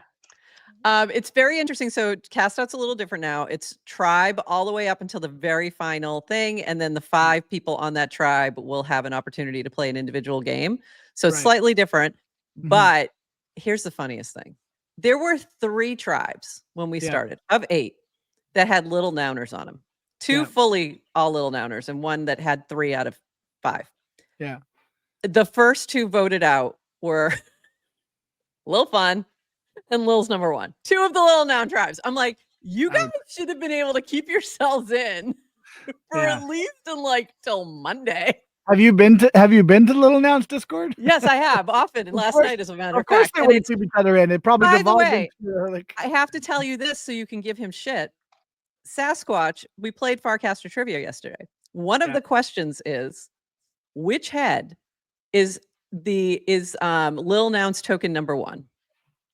Speaker 1: It's very interesting. So CastOut's a little different now. It's tribe all the way up until the very final thing. And then the 5 people on that tribe will have an opportunity to play an individual game. So it's slightly different. But here's the funniest thing. There were 3 tribes when we started of 8 that had little nouners on them. 2 fully all little nouners and 1 that had 3 out of 5.
Speaker 3: Yeah.
Speaker 1: The first 2 voted out were Lil Fun and Lil's number 1. 2 of the little noun tribes. I'm like, you guys should have been able to keep yourselves in for at least till Monday.
Speaker 3: Have you been to Little Nouns Discord?
Speaker 1: Yes, I have often. And last night, as a matter of fact.
Speaker 3: Of course, they wouldn't keep each other in. It probably devolved into
Speaker 1: I have to tell you this so you can give him shit. Sasquatch, we played Farcaster Trivia yesterday. One of the questions is, which head is Lil Noun's token number 1?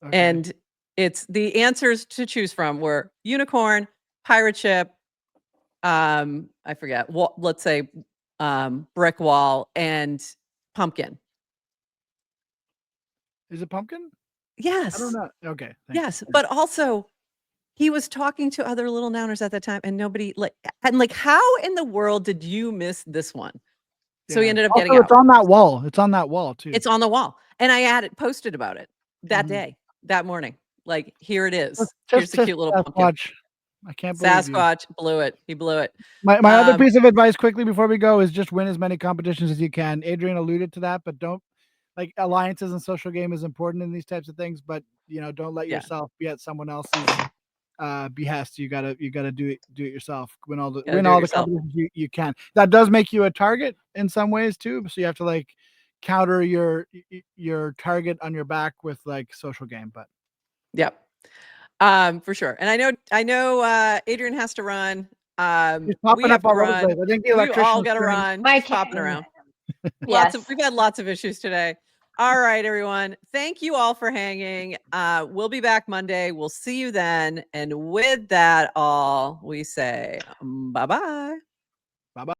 Speaker 1: Okay. And it's the answers to choose from were unicorn, pirate ship, I forget. Well, let's say brick wall and pumpkin.
Speaker 3: Is it pumpkin?
Speaker 1: Yes.
Speaker 3: I don't know. Okay.
Speaker 1: Yes, but also he was talking to other little nouners at that time, and nobody how in the world did you miss this one? So he ended up getting out.
Speaker 3: It's on that wall. It's on that wall too.
Speaker 1: It's on the wall, and I posted about it that day, that morning. Like, here it is. Here's the cute little pumpkin.
Speaker 3: I can't believe
Speaker 1: Sasquatch blew it. He blew it.
Speaker 3: My other piece of advice quickly before we go is just win as many competitions as you can. Adrian alluded to that, but don't alliances and social game is important in these types of things, but don't let yourself be at someone else's behest. You gotta do it yourself. Win all the competitions you can. That does make you a target in some ways too. So you have to counter your target on your back with social game. But
Speaker 1: yep. For sure. And I know Adrian has to run.
Speaker 3: He's popping up all over the place. I think the electrician.
Speaker 1: We all got to run. He's popping around. We've had lots of issues today. All right, everyone. Thank you all for hanging. We'll be back Monday. We'll see you then. And with that all, we say bye-bye.
Speaker 3: Bye-bye.